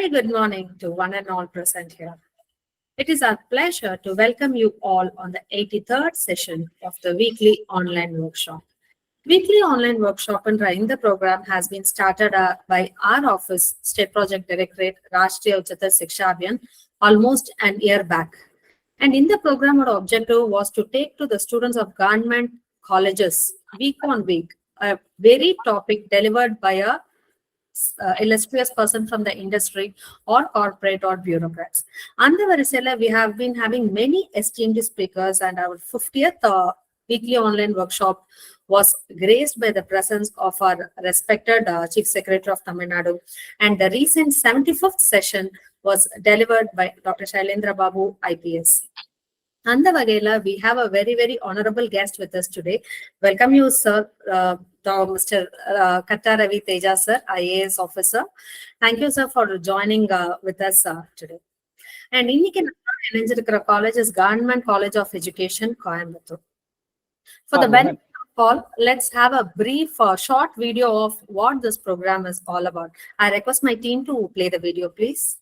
Very good morning to one and all present here. It is our pleasure to welcome you all on the 83rd session of the weekly online workshop. Weekly online workshop and running the program has been started by our office, State Project Directorate, Rashtriya Uchatar Shiksha Abhiyan, almost an year back. And in the program, our objective was to take to the students of government colleges week on week a very topic delivered by a illustrious person from the industry or corporate or bureaucrats. And the Varisela, we have been having many esteemed speakers, and our 50th weekly online workshop was graced by the presence of our respected Chief Secretary of Tamil Nadu. And the recent 75th session was delivered by Dr. Shailendra Babu, IPS. And the Vagela, we have a very, very honorable guest with us today. Welcome you, sir, Mr. Katta Ravi Teja, sir, IAS officer. Thank you, sir, for joining with us today. And Indian College is Government College of Education, Coimbatore. For the benefit of all, let's have a brief, short video of what this program is all about. I request my team to play the video, please.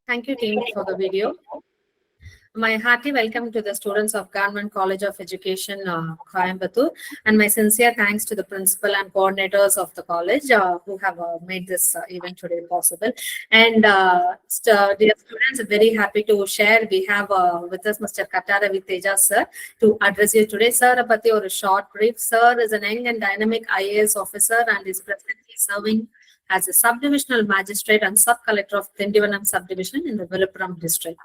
Thank you, team, for the video. My hearty welcome to the students of Government College of Education, Coimbatore, and my sincere thanks to the principal and coordinators of the college who have made this event today possible. And dear students, very happy to share. We have with us Mr. Katta Ravi Teja, sir, to address you today. Sir, apati or a short brief. Sir is an young and dynamic IAS officer and is presently serving as a subdivisional magistrate and sub-collector of Tindivanam subdivision in the Viluppuram district.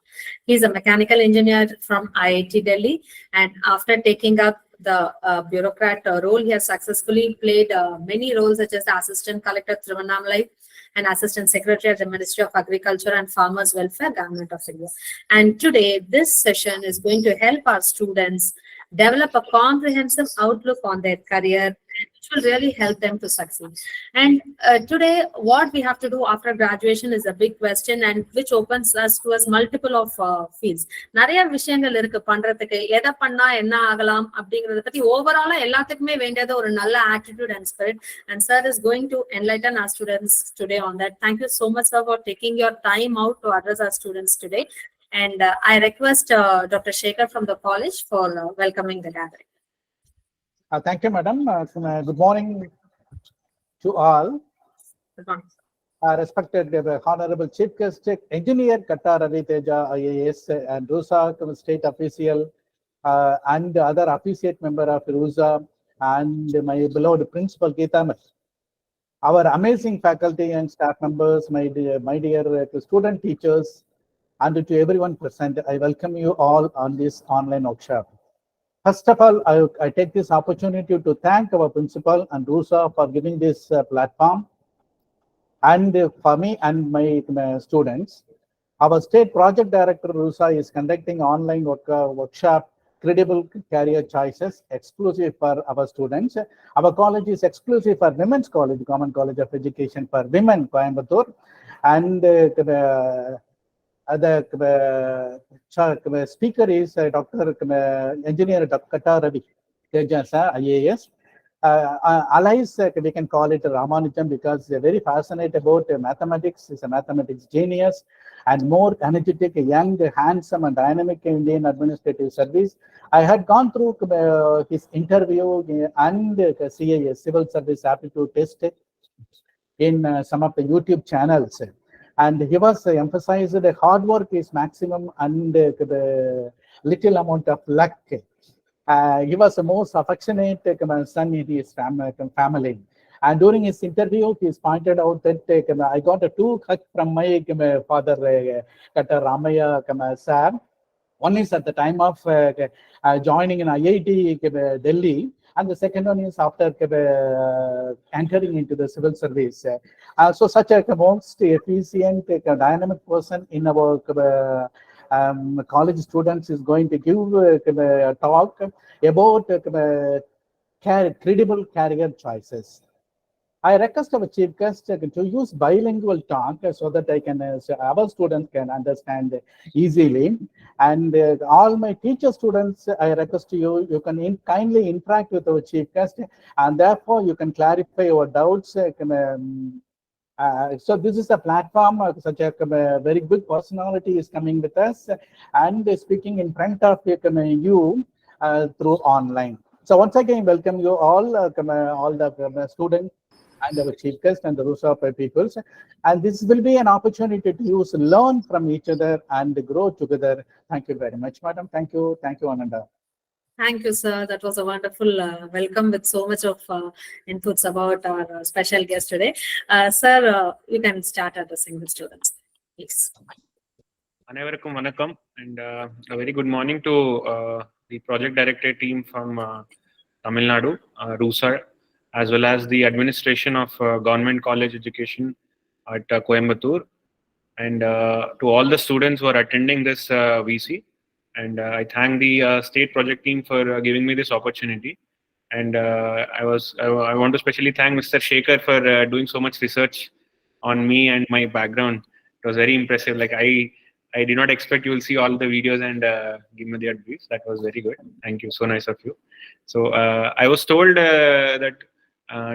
He is a mechanical engineer from IIT Delhi, and after taking up the bureaucrat role, he has successfully played many roles such as the Assistant Collector Tiruvannamalai and Assistant Secretary at the Ministry of Agriculture and Farmers Welfare, Government of India. And today, this session is going to help our students develop a comprehensive outlook on their career, which will really help them to succeed. And today, what we have to do after graduation is a big question, and which opens us to us multiple of fields. நிறைய விஷயங்கள் இருக்கு பண்றதுக்கு, எதை பண்ணா என்ன ஆகலாம் அப்படிங்கறத பத்தி ஓவராலா எல்லாத்துக்குமே வேண்டியது ஒரு நல்ல attitude and spirit. And sir is going to enlighten our students today on that. Thank you so much, sir, for taking your time out to address our students today. And I request Dr. Shekhar from the college for welcoming the gathering. Thank you, madam. Good morning to all. Good morning. Respected Honorable Chief Guest, Engineer Katta Ravi Teja, IAS, and RUSA State Official, and other associate member of RUSA, and my beloved Principal Geeta, our amazing faculty and staff members, my dear student teachers, and to everyone present, I welcome you all on this online workshop. First of all, I take this opportunity to thank our principal and Rusa for giving this platform, and for me and my students. Our state project director Rusa is conducting online workshop credible career choices exclusive for our students. Our college is exclusive for Women's College, Government College of Education for Women, Coimbatore, and the speaker is Dr. Engineer Dr. Katta Ravi, Teja sir, IAS. Allies, we can call it Ramanujam because they're very fascinated about mathematics. He's a mathematics genius and more energetic, young, handsome, and dynamic Indian administrative service. I had gone through his interview and CAS, Civil Service Aptitude Test, in some of the YouTube channels. And he was emphasized that hard work is maximum and the little amount of luck. He was the most affectionate son in his family. And during his interview, he's pointed out that I got a two hug from my father, Katta Ramaya sir. One is at the time of joining in IIT Delhi, and the second one is after entering into the civil service. So such a most efficient, dynamic person in our college students is going to give a talk about credible career choices. I request our chief guest to use bilingual talk so that so our students can understand easily. And all my teacher students, I request you can kindly interact with our chief guest, and therefore you can clarify your doubts. So this is a platform, such a very big personality is coming with us and speaking in front of you through online. So once again, welcome you all the students and our chief guest and the Rusa peoples. And this will be an opportunity to learn from each other and grow together. Thank you very much, madam. Thank you, Ananda. Thank you, sir. That was a wonderful welcome with so much of inputs about our special guest today. Sir, you can start addressing the students, please. Anavarakum Vanakkam, and a very good morning to the project director team from Tamil Nadu, RUSA, as well as the administration of Government College Education at Coimbatore, and to all the students who are attending this VC. And I thank the state project team for giving me this opportunity. And I want to especially thank Mr. Shekhar for doing so much research on me and my background. It was very impressive. Like I did not expect you will see all the videos and give me the advice. That was very good. Thank you. So nice of you. So I was told that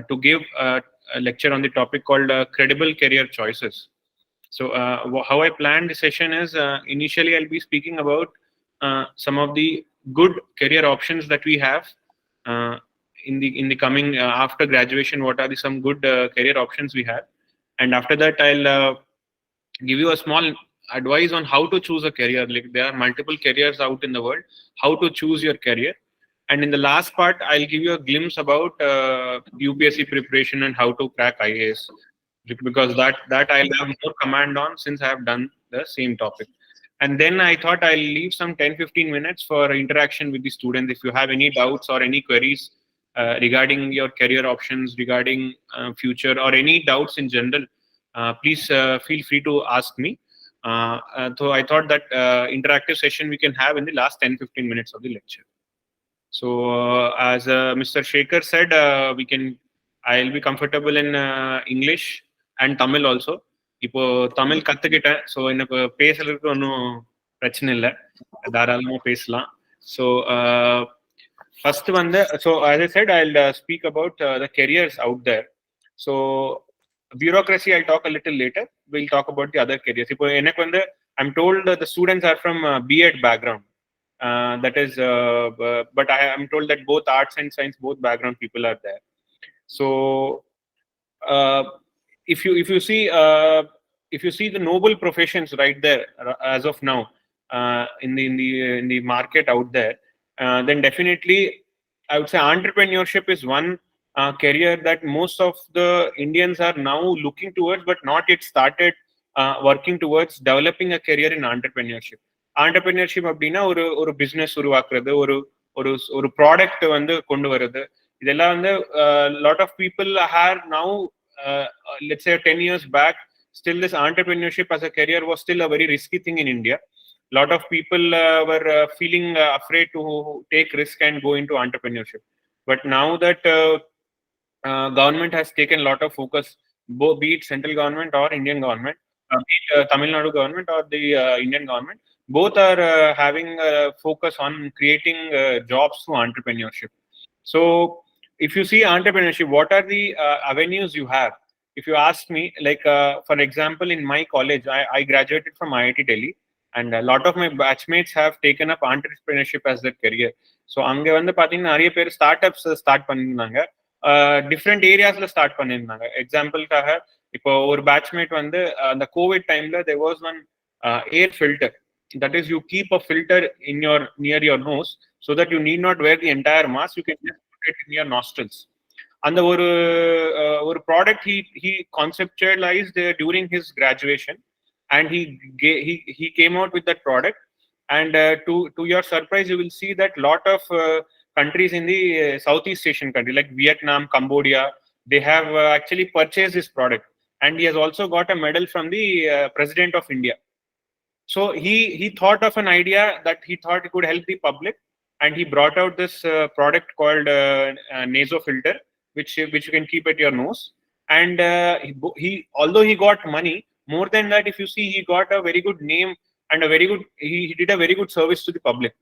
to give a lecture on the topic called credible career choices. So how I planned the session is initially I'll be speaking about some of the good career options that we have in the coming after graduation. What are some good career options we have, and after that I'll give you a small advice on how to choose a career. Like there are multiple careers out in the world, how to choose your career. And in the last part, I'll give you a glimpse about UPSC preparation and how to crack IAS, because that I'll have more command on since I have done the same topic. And then I thought I'll leave some 10-15 minutes for interaction with the students. If you have any doubts or any queries regarding your career options, regarding future, or any doubts in general, please feel free to ask me. So I thought that interactive session we can have in the last 10-15 minutes of the lecture. So as Mr. Shekhar said, I'll be comfortable in English and Tamil also. இப்போ தமிழ் கத்துக்கிட்டேன், so எனக்கு பேசுறதுக்கு ஒன்றும் பிரச்சனை இல்லை, தாராளமாக பேசலாம். So first so as I said, I'll speak about the careers out there. So bureaucracy I'll talk a little later. We'll talk about the other careers. இப்போ எனக்கு I'm told the students are from B.Ed background. That is, but I am told that both arts and science, both background people are there. So if you see the noble professions right there as of now in the market out there, then definitely I would say entrepreneurship is one career that most of the Indians are now looking towards, but not yet started working towards developing a career in entrepreneurship. Entrepreneurship அப்படின்னா ஒரு business உருவாக்குறது, ஒரு product வந்து கொண்டு வருது. இதெல்லாம் வந்து lot of people have now, let's say 10 years back, still this entrepreneurship as a career was still a very risky thing in India. Lot of people were feeling afraid to take risk and go into entrepreneurship. But now that government has taken a lot of focus, be it central government or Indian government, be it Tamil Nadu government or the Indian government, both are having a focus on creating jobs through entrepreneurship. So if you see entrepreneurship, what are the avenues you have? If you ask me, like for example, in my college, I graduated from IIT Delhi, and a lot of my batchmates have taken up entrepreneurship as their career. So அங்க வந்து பாத்தீங்கன்னா நிறைய பேர் start ups start பண்ணியிருந்தாங்க, different ஏரியாஸ்ல start பண்ணியிருந்தாங்க. எக்ஸாம்பிளுக்காக இப்போ ஒரு batchmate வந்து அந்த கோவிட் டைம்ல there was one air filter, that is you keep a filter in your near your nose so that you need not wear the entire mask, you can just put it in your nostrils. அந்த ஒரு product he conceptualized during his graduation, and he came out with that product. And to your surprise, you will see that lot of countries in the Southeast Asian country like Vietnam, Cambodia, they have actually purchased this product, and he has also got a medal from the President of India. So he thought of an idea that he thought it could help the public, and he brought out this product called naso filter, which you can keep at your nose. And he although he got money, more than that, if you see, he got a very good name and a very good, he did a very good service to the public.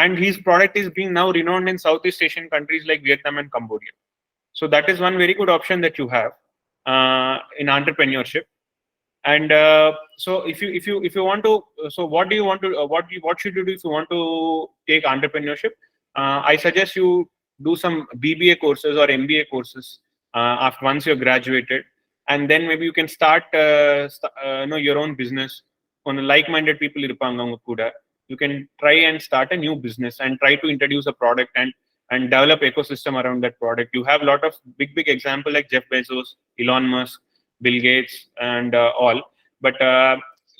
And his product is being now renowned in Southeast Asian countries like Vietnam and Cambodia. So that is one very good option that you have in entrepreneurship. And so if you want to, so what do you want to what should you do if you want to take entrepreneurship? I suggest you do some BBA courses or MBA courses after once you're graduated, and then maybe you can start your own business. On like-minded people irupanga unga kuda, you can try and start a new business and try to introduce a product and develop ecosystem around that product. You have a lot of big example like Jeff Bezos, Elon Musk, Bill Gates, and all. But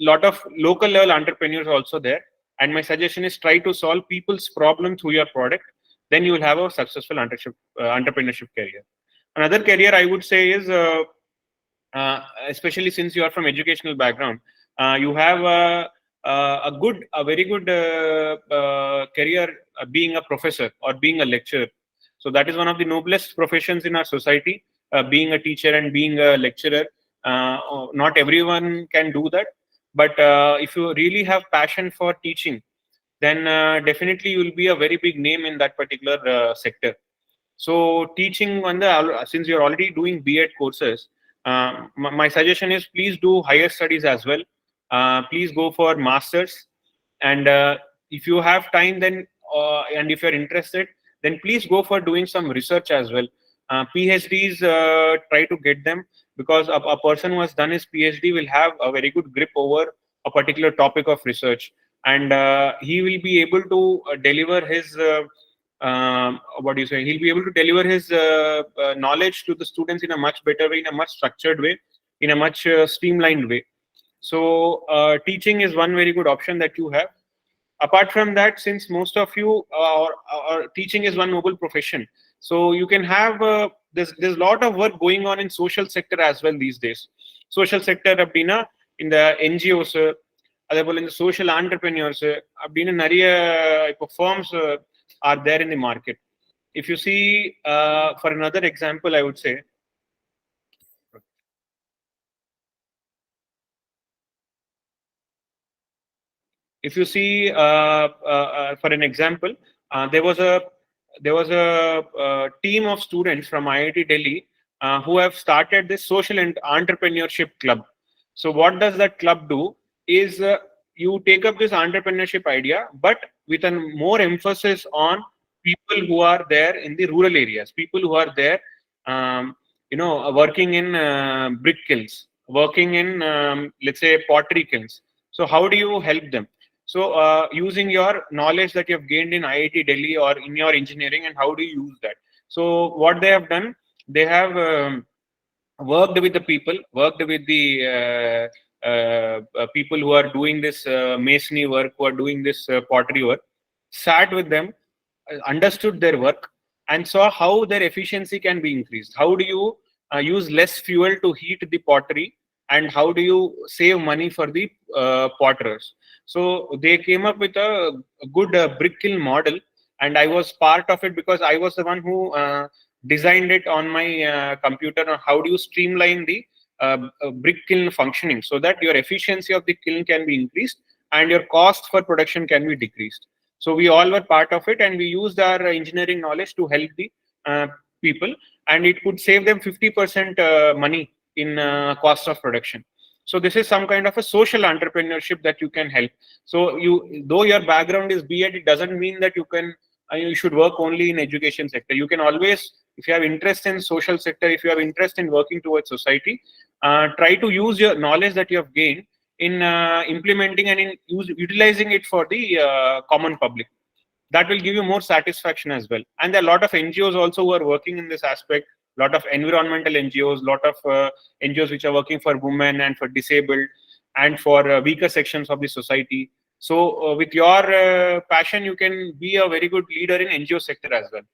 lot of local level entrepreneurs also there. And my suggestion is try to solve people's problem through your product. Then you will have a successful entrepreneurship career. Another career I would say is, especially since you are from educational background, you have a very good career being a professor or being a lecturer. So that is one of the noblest professions in our society, being a teacher and being a lecturer. Not everyone can do that, but if you really have passion for teaching, then definitely you will be a very big name in that particular sector. So teaching, since you're already doing B.Ed courses, my suggestion is please do higher studies as well. Please go for masters, and if you have time, then and if you're interested, then please go for doing some research as well. PhDs, try to get them, because a person who has done his PhD will have a very good grip over a particular topic of research, and he will be able to deliver his he'll be able to deliver his knowledge to the students in a much better way, in a much structured way, in a much streamlined way. So teaching is one very good option that you have. Apart from that, since most of you teaching is one noble profession, so you can have there's a lot of work going on in social sector as well these days. Social sector அப்படின்னா இந்த NGOs, அதே போல இந்த social entrepreneurs அப்படின்னு நிறைய இப்போ firms are there in the market. If you see, for another example, I would say, if you see, for an example, there was a team of students from IIT Delhi who have started this social and entrepreneurship club. So what does that club do is you take up this entrepreneurship idea, but with a more emphasis on people who are there in the rural areas, people who are there, working in brick kilns, working in, let's say, pottery kilns. So how do you help them? So using your knowledge that you have gained in IIT Delhi or in your engineering, and how do you use that? So what they have done, they have worked with the people, worked with the people who are doing this masonry work, who are doing this pottery work, sat with them, understood their work, and saw how their efficiency can be increased. How do you use less fuel to heat the pottery, and how do you save money for the potterers? So they came up with a good brick kiln model, and I was part of it because I was the one who designed it on my computer on how do you streamline the brick kiln functioning so that your efficiency of the kiln can be increased and your cost for production can be decreased. So we all were part of it, and we used our engineering knowledge to help the people, and it could save them 50% money in cost of production. So this is some kind of a social entrepreneurship that you can help. So you, though your background is B.Ed, it doesn't mean that you should work only in education sector. You can always, if you have interest in social sector, if you have interest in working towards society, try to use your knowledge that you have gained in implementing and in utilizing it for the common public. That will give you more satisfaction as well. And there are a lot of NGOs also who are working in this aspect, a lot of environmental NGOs, a lot of NGOs which are working for women and for disabled and for weaker sections of the society. So with your passion, you can be a very good leader in NGO sector as well.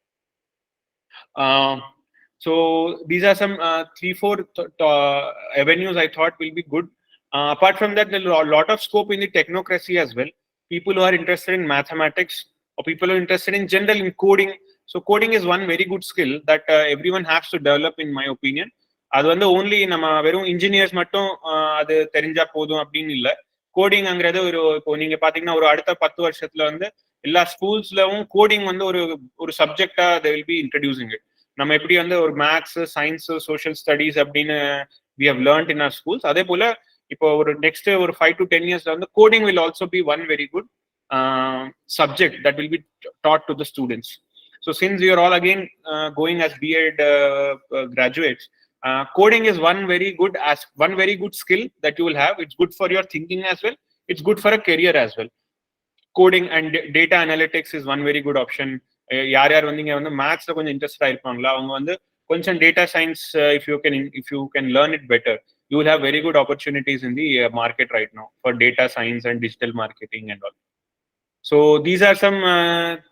So these are some 3-4 avenues I thought will be good. Apart from that, there is a lot of scope in the technocracy as well. People who are interested in mathematics or people who are interested in general in coding. So coding is one very good skill that everyone has to develop, in my opinion. அது வந்து only நம்ம வெறும் engineers மட்டும் அது தெரிஞ்சா போதும் அப்படின்னு இல்லை. கோடிங்கிறது ஒரு இப்போ நீங்க பாத்தீங்கன்னா ஒரு அடுத்த 10 வருஷத்துல வந்து எல்லா ஸ்கூல்ஸ்லவும் கோடிங் வந்து ஒரு சப்ஜெக்டா they will be introducing it. நம்ம எப்படி வந்து ஒரு மேத்ஸ், சயின்ஸ், சோஷியல் ஸ்டடீஸ் அப்படின்னு we have learned in our schools, அதே போல இப்போ ஒரு நெக்ஸ்ட் ஒரு 5 to 10 yearsல வந்து coding will also be one very good subject that will be taught to the students. So since you are all again going as B.Ed graduates, coding is one very good skill that you will have. It's good for your thinking as well. It's good for a career as well. Coding and data analytics is one very good option. யார் யார் வந்து இங்க வந்து மேத்ஸ்ல கொஞ்சம் இன்ட்ரெஸ்டா இருப்பாங்களா அவங்க வந்து கொஞ்சம் data science if you can learn it better, you will have very good opportunities in the market right now for data science and digital marketing and all. So these are some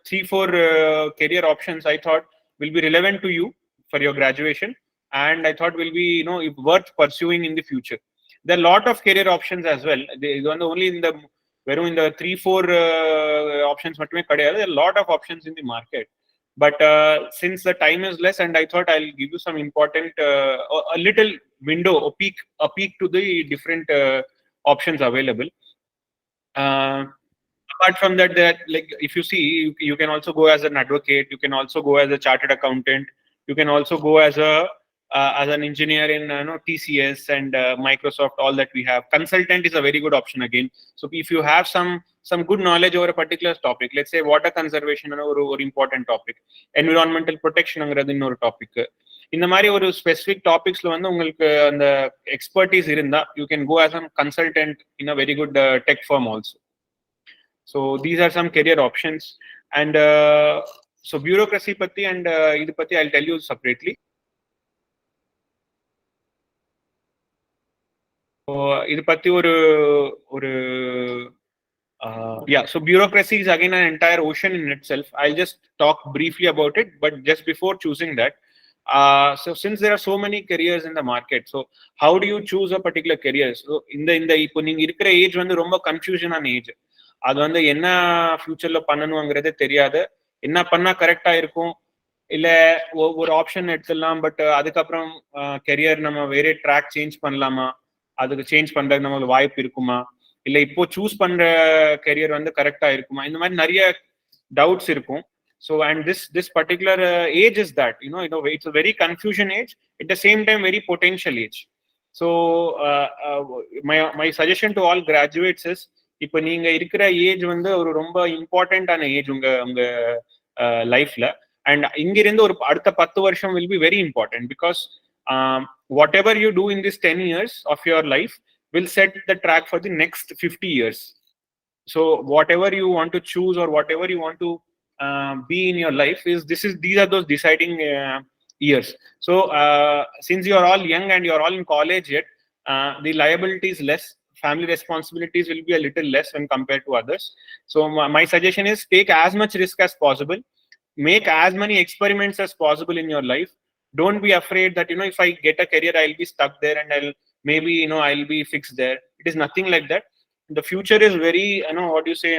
3-4 career options I thought will be relevant to you for your graduation, and I thought will be worth pursuing in the future. There are a lot of career options as well. They are only in the வெறும் இந்த 3-4 options மட்டுமே கிடையாது. There are a lot of options in the market, but since the time is less, and I thought I'll give you some important a little window, a peek to the different options available. Apart from that, like if you see, you can also go as an advocate, you can also go as a chartered accountant, you can also go as an engineer in TCS and Microsoft, all that we have. Consultant is a very good option again. So if you have some good knowledge over a particular topic, let's say water conservation or important topic, environmental protection angiradhu innoru topic, இந்த மாதிரி ஒரு specific டாபிக்ஸ்ல வந்து உங்களுக்கு அந்த expertise இருந்தா you can go as a consultant in a very good tech firm also. So these are some career options, and so bureaucracy patti and idu patti I'll tell you separately. So idu patti oru yeah, so bureaucracy is again an entire ocean in itself. I'll just talk briefly about it, but just before choosing that, so since there are so many careers in the market, so how do you choose a particular career? So in the இப்போ நீங்க இருக்கிற age வந்து ரொம்ப கன்ஃபியூஷனான age. அது வந்து என்ன ஃபியூச்சர்ல பண்ணணுங்கிறதே தெரியாது, என்ன பண்ணா கரெக்டா இருக்கும், இல்ல ஒரு ஆப்ஷன் எடுத்துடலாம் பட் அதுக்கப்புறம் கெரியர் நம்ம வேற ட்ராக் சேஞ்ச் பண்ணலாமா, அதுக்கு சேஞ்ச் பண்றதுக்கு நம்மளுக்கு வாய்ப்பு இருக்குமா, இல்ல இப்போ சூஸ் பண்ற கெரியர் வந்து கரெக்டா இருக்குமா, இந்த மாதிரி நிறைய டவுட்ஸ் இருக்கும். So and this particular age is that it's a very confusion age, at the same time very potential age. So my suggestion to all graduates is, இப்போ நீங்க இருக்கிற ஏஜ் வந்து ஒரு ரொம்ப இம்பார்ட்டன்டான ஏஜ் உங்க லைஃப்ல, அண்ட் இங்கிருந்து ஒரு அடுத்த 10 வருஷம் will be very important because whatever you do in this 10 years of your life will set the track for the next 50 years. So whatever you want to choose or whatever you want to be in your life these are those deciding years. So since you are all young and you are all in college yet, the liability is less family responsibilities will be a little less when compared to others. So my suggestion is take as much risk as possible, make as many experiments as possible in your life. Don't be afraid that, if I get a career, I'll be stuck there and I'll be fixed there. It is nothing like that. The future is very, what do you say,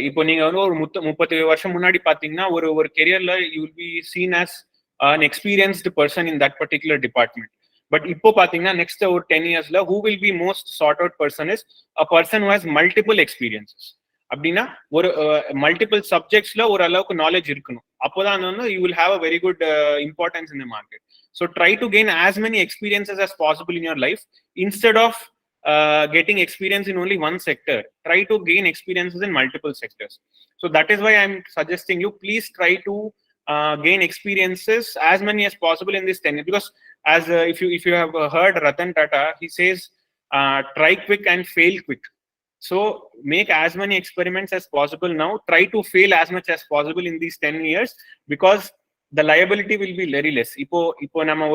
இப்போ நீங்க ஒரு 30 வருஷம் முன்னாடி பாத்தீங்கன்னா ஒரு கெரியர்ல you will be seen as an experienced person in that particular department. But இப்போ பாத்தீங்கன்னா next ஒரு 10 yearsல who will be most sought out person is a person who has multiple experiences. அப்படின்னா ஒரு மல்டிபிள் சப்ஜெக்ட்ஸ்ல ஒரு அளவுக்கு நாலேஜ் இருக்கணும். அப்போதான் you will have a very good importance in the market. So try to gain as many experiences as possible in your life instead of getting experience in only one sector. Try to gain experiences in multiple sectors. So that is why I'm suggesting you please try to gain experiences as many as possible in this 10 years. Because as if you have heard Ratan Tata, he says try quick and fail quick. So make as many experiments as possible now. Try to fail as much as possible in these 10 years because the liability will be very less. Ipo nama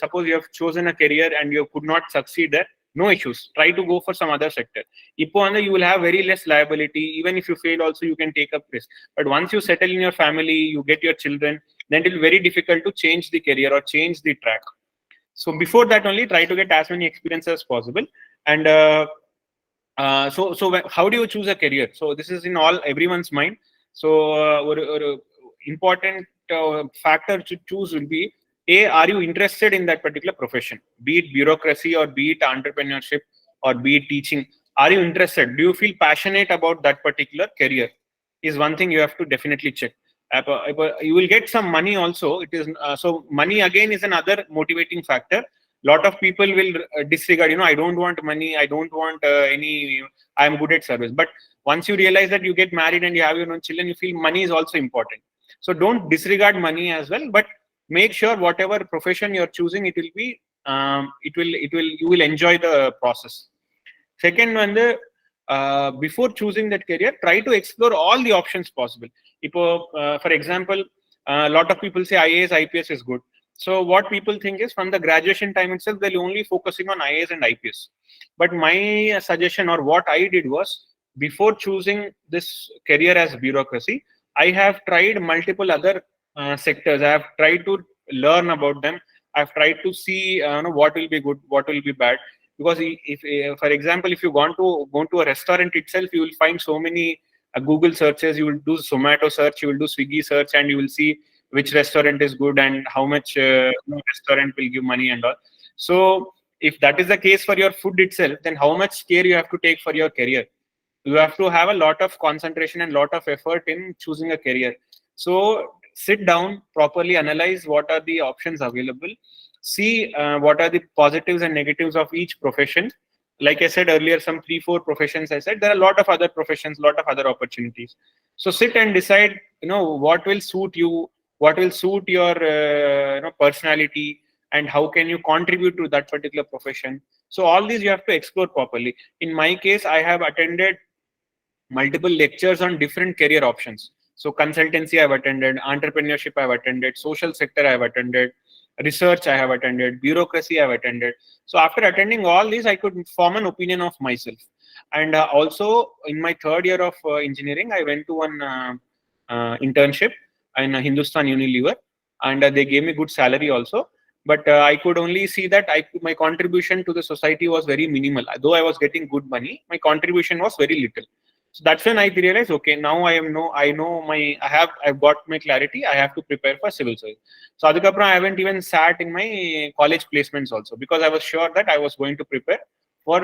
suppose you have chosen a career and you could not succeed there, no issues. Try to go for some other sector. Ipo you will have very less liability. Even if you fail also, you can take up risk. But once you settle in your family, you get your children, then it will be very difficult to change the career or change the track. So before that only, try to get as many experiences as possible. And so how do you choose a career? So this is in everyone's mind. So important factor to choose will be, are you interested in that particular profession? Be it bureaucracy or be it entrepreneurship or be it teaching. Are you interested? Do you feel passionate about that particular career? Is one thing you have to definitely check. You will get some money also. It is so money again is another motivating factor. Lot of people will disregard, I don't want money, I don't want I am good at service. But once you realize that you get married and you have your own children, you feel money is also important. So don't disregard money as well, but make sure whatever profession you're choosing, it will be you will enjoy the process. Second one, before choosing that career, try to explore all the options possible. For example, a lot of people say IAS, IPS is good. So what people think is from the graduation time itself, they're only focusing on IAS and IPS. But my suggestion or what I did was, before choosing this career as bureaucracy, I have tried multiple other sectors. I have tried to learn about them. I've tried to see what will be good, what will be bad. Because if for example, if you go to a restaurant itself, you will find so many Google searches. You will do Zomato search, you will do Swiggy search, and you will see which restaurant is good and how much restaurant will give money and all. So if that is the case for your food itself, then how much care you have to take for your career? You have to have a lot of concentration and lot of effort in choosing a career. So sit down, properly analyze what are the options available, see what are the positives and negatives of each profession. Like I said earlier, some 3-4 professions I said, there are a lot of other professions, lot of other opportunities. So sit and decide what will suit you, what will suit your personality, and how can you contribute to that particular profession. So all these you have to explore properly. In my case, I have attended multiple lectures on different career options. So consultancy I have attended, entrepreneurship I have attended, social sector I have attended, research I have attended, bureaucracy I have attended. So after attending all these, I could form an opinion of myself. And also in my third year of engineering, I went to one internship in Hindustan Unilever, and they gave me good salary also. But I could only see that my contribution to the society was very minimal. Though I was getting good money, my contribution was very little. So that's when I realized, okay, now I've got my clarity. I have to prepare for civil service. So adukapra I haven't even sat in my college placements also, because I was sure that I was going to prepare for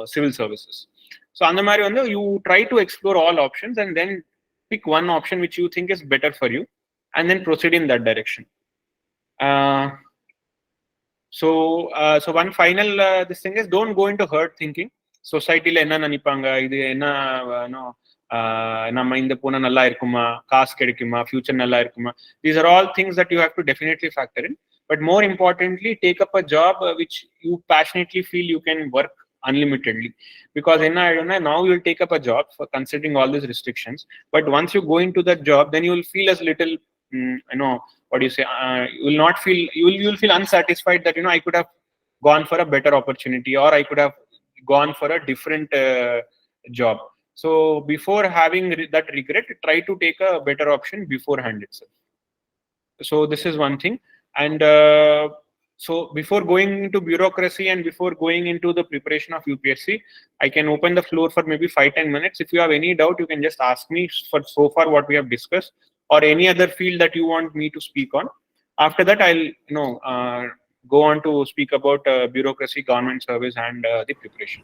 civil services. So andamari you try to explore all options and then pick one option which you think is better for you, and then proceed in that direction. So one final this thing is, don't go into herd thinking. Society la enna nanipanga, idu enna நம்ம இந்த போனா நல்லா இருக்குமா, காசு கிடைக்குமா, future நல்லா இருக்குமா. These are all things that you have to definitely factor in. But more importantly, take up a job which you passionately feel you can work unlimitedly. Because now you will take up a job for considering all these restrictions. But once you go into that job, then you will feel as little, what do you say? You will not feel, you will feel unsatisfied that I could have gone for a better opportunity, or I could have gone for a different job. So before having that regret, try to take a better option beforehand itself. So this is one thing. And so before going into bureaucracy and before going into the preparation of UPSC, I can open the floor for maybe 5-10 minutes. If you have any doubt, you can just ask me for so far what we have discussed, or any other field that you want me to speak on. After that, I'll go on to speak about bureaucracy, government service, and the preparation.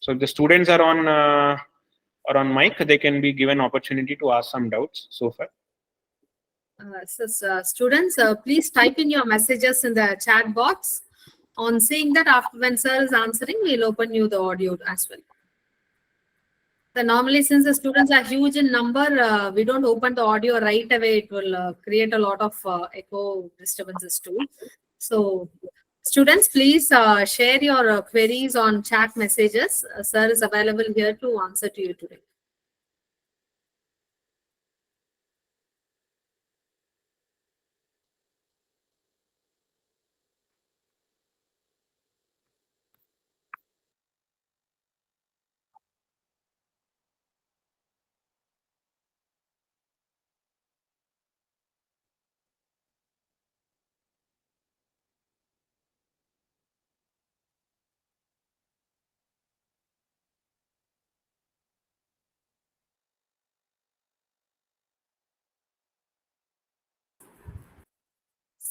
So if the students are on mic, they can be given opportunity to ask some doubts so far. Students, please type in your messages in the chat box. On seeing that, after when sir is answering, we'll open you the audio as well. So normally, since the students are huge in number, we don't open the audio right away. It will create a lot of echo disturbances too. So students, please share your queries on chat messages. Sir is available here to answer to you today.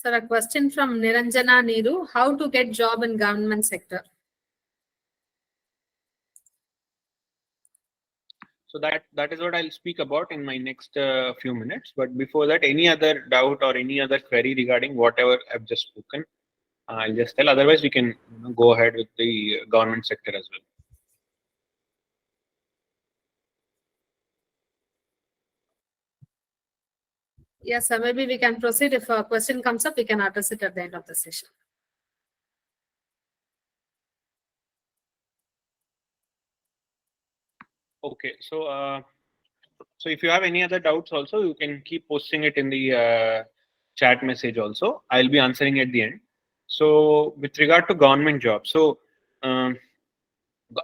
Sir, a question from Niranjana Neeru: how to get job in government sector? So that is what I'll speak about in my next few minutes. But before that, any other doubt or any other query regarding whatever I've just spoken, I'll just tell. Otherwise, we can go ahead with the government sector as well. Yes, sir. Maybe we can proceed. If a question comes up, we can address it at the end of the session. Okay, so if you have any other doubts also, you can keep posting it in the chat message also. I'll be answering at the end. So with regard to government jobs, so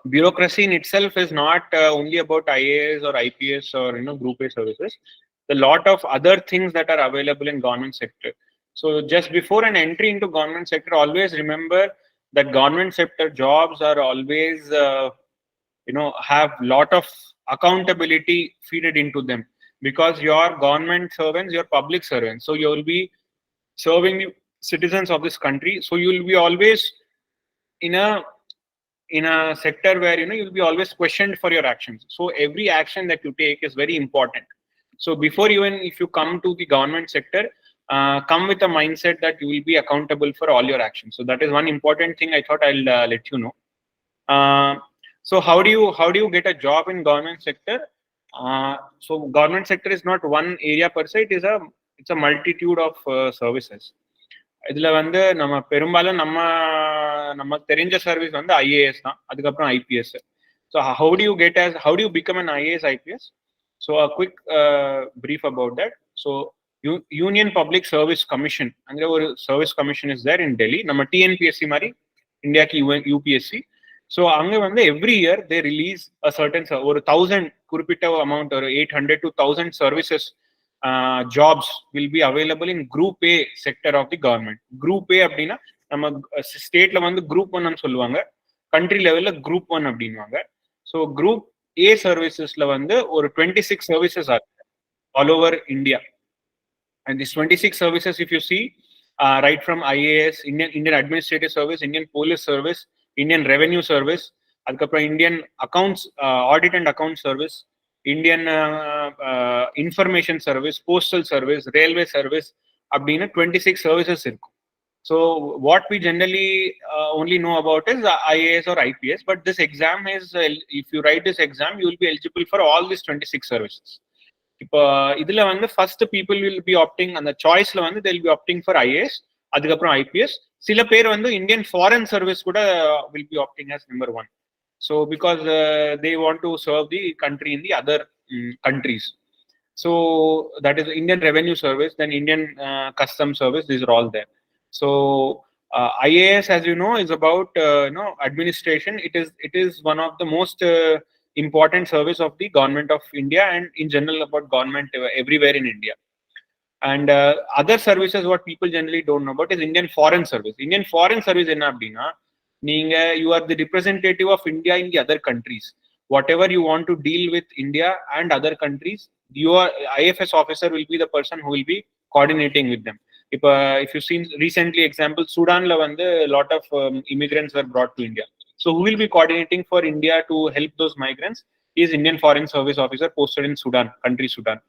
bureaucracy in itself is not only about IAS or IPS or Group A services. A lot of other things that are available in government sector. So just before an entry into government sector, always remember that government sector jobs are always have lot of accountability feeded into them, because your government servants, your public servants, so you will be serving the citizens of this country. So you will be always in a sector where you'll be always questioned for your actions. So every action that you take is very important. So before, even if you come to the government sector, come with a mindset that you will be accountable for all your actions. So that is one important thing I thought I'll let you know. So how do you get a job in government sector? So government sector is not one area per se. It's a multitude of services. இதுல வந்து நம்ம பெரும்பாலும் நமக்கு தெரிஞ்ச service வந்து IAS தான், அதுக்கப்புறம் IPS. So how do you become an IAS IPS? So a quick brief about that. So Union Public Service Commission, அங்கே ஒரு service commission is there in Delhi. நம்ம டிஎன்பிஎஸ்சி மாதிரி இந்தியாக்கு யூபிஎஸ்சி. ஸோ அங்கே வந்து every year they release a certain ஒரு 1000 குறிப்பிட்ட amount, ஒரு 800 to 1000 services jobs will be available in group A sector of the government. Group A அப்படின்னா நம்ம ஸ்டேட்ல வந்து குரூப் 1 சொல்லுவாங்க, கண்ட்ரி லெவல்ல குரூப் 1 அப்படின்வாங்க. ஸோ குரூப் ஏ சர்வீசஸ்ல வந்து ஒரு 26 services are all over India. And these 26 services, if you see, right from IAS, Indian Administrative Service, Indian Police Service, Indian Revenue Service, அதுக்கப்புறம் Indian Accounts, Audit and Accounts Service, Indian Information Service, Postal Service, Railway Service, அப்படின்னு 26 services இருக்கும். So what we generally only know about is IAS or IPS, but this exam is, if you write this exam, you will be eligible for all these 26 services. இப்போ இதுல வந்து first people will be opting, அந்த சாய்ஸ்ல வந்து they will be opting for IAS, அதுக்கப்புறம் IPS. சில பேர் வந்து Indian foreign service கூட will be opting as number 1. So because they want to serve the country in the other countries. So that is Indian Revenue Service, then Indian Customs Service. These are all there. So IAS, as you know, is about administration. It is one of the most important service of the government of India, and in general about government everywhere in India. And other services, what people generally don't know about is Indian Foreign Service. Indian Foreign Service enna appadina, you are the representative of India in the other countries. Whatever you want to deal with India and other countries, your IFS officer will be the person who will be coordinating with them. If you've seen recently example, Sudan la vande a lot of immigrants were brought to India. So who will be coordinating for India to help those migrants is Indian Foreign Service officer posted in Sudan, country Sudan.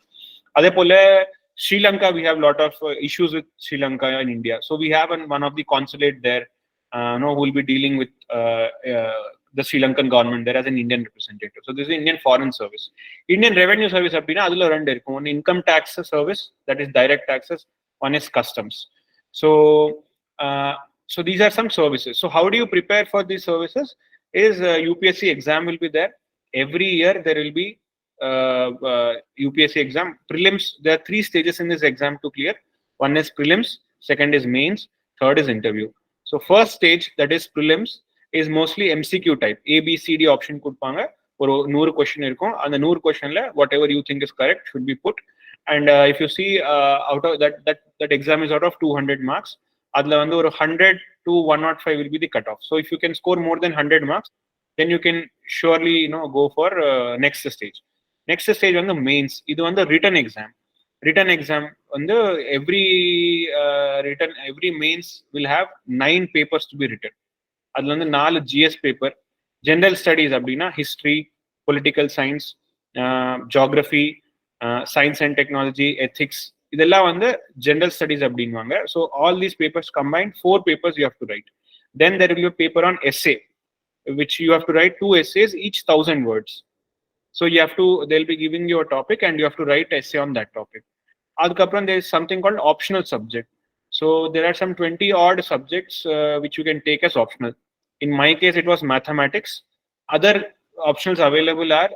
Adhe pole Sri Lanka, we have a lot of issues with Sri Lanka in India. So we have one of the consulate there, who will be dealing with the Sri Lankan government there as an Indian representative. So this is Indian Foreign Service. Indian Revenue Service appadina adula rendu irukum. One income tax service, that is direct taxes. One is customs. So these are some services. So how do you prepare for these services? Is UPSC exam will be there every year. There will be UPSC exam prelims. There are 3 stages in this exam to clear. One is prelims, second is mains, third is interview. So first stage, that is prelims, is mostly MCQ type. A, B, C, D option கொடுப்பாங்க. ஒரு 100 question இருக்கும். அந்த 100 questionல whatever you think is correct should be put. And if you see out of that exam is out of 200 marks. அதுல வந்து ஒரு 100 to 105 will be the cutoff. So if you can score more than 100 marks, then you can surely go for next stage. Next stage on the mains. This is the written exam. Written exam on the every mains will have 9 papers to be written. Adla வந்து 4 GS paper. General studies அப்படின்னா history, political science, geography, science and technology, ethics. இதெல்லாம் வந்து general studies அப்படின்வாங்க. So all these papers combined, 4 papers you have to write. Then there will be a paper on essay, which you have to write 2 essays, each 1000 words. So you have to, they'll be giving you a topic and you have to write essay on that topic. Adukapram there is something called optional subject. So there are some 20 odd subjects which you can take as optional. In my case, it was mathematics. Other options available are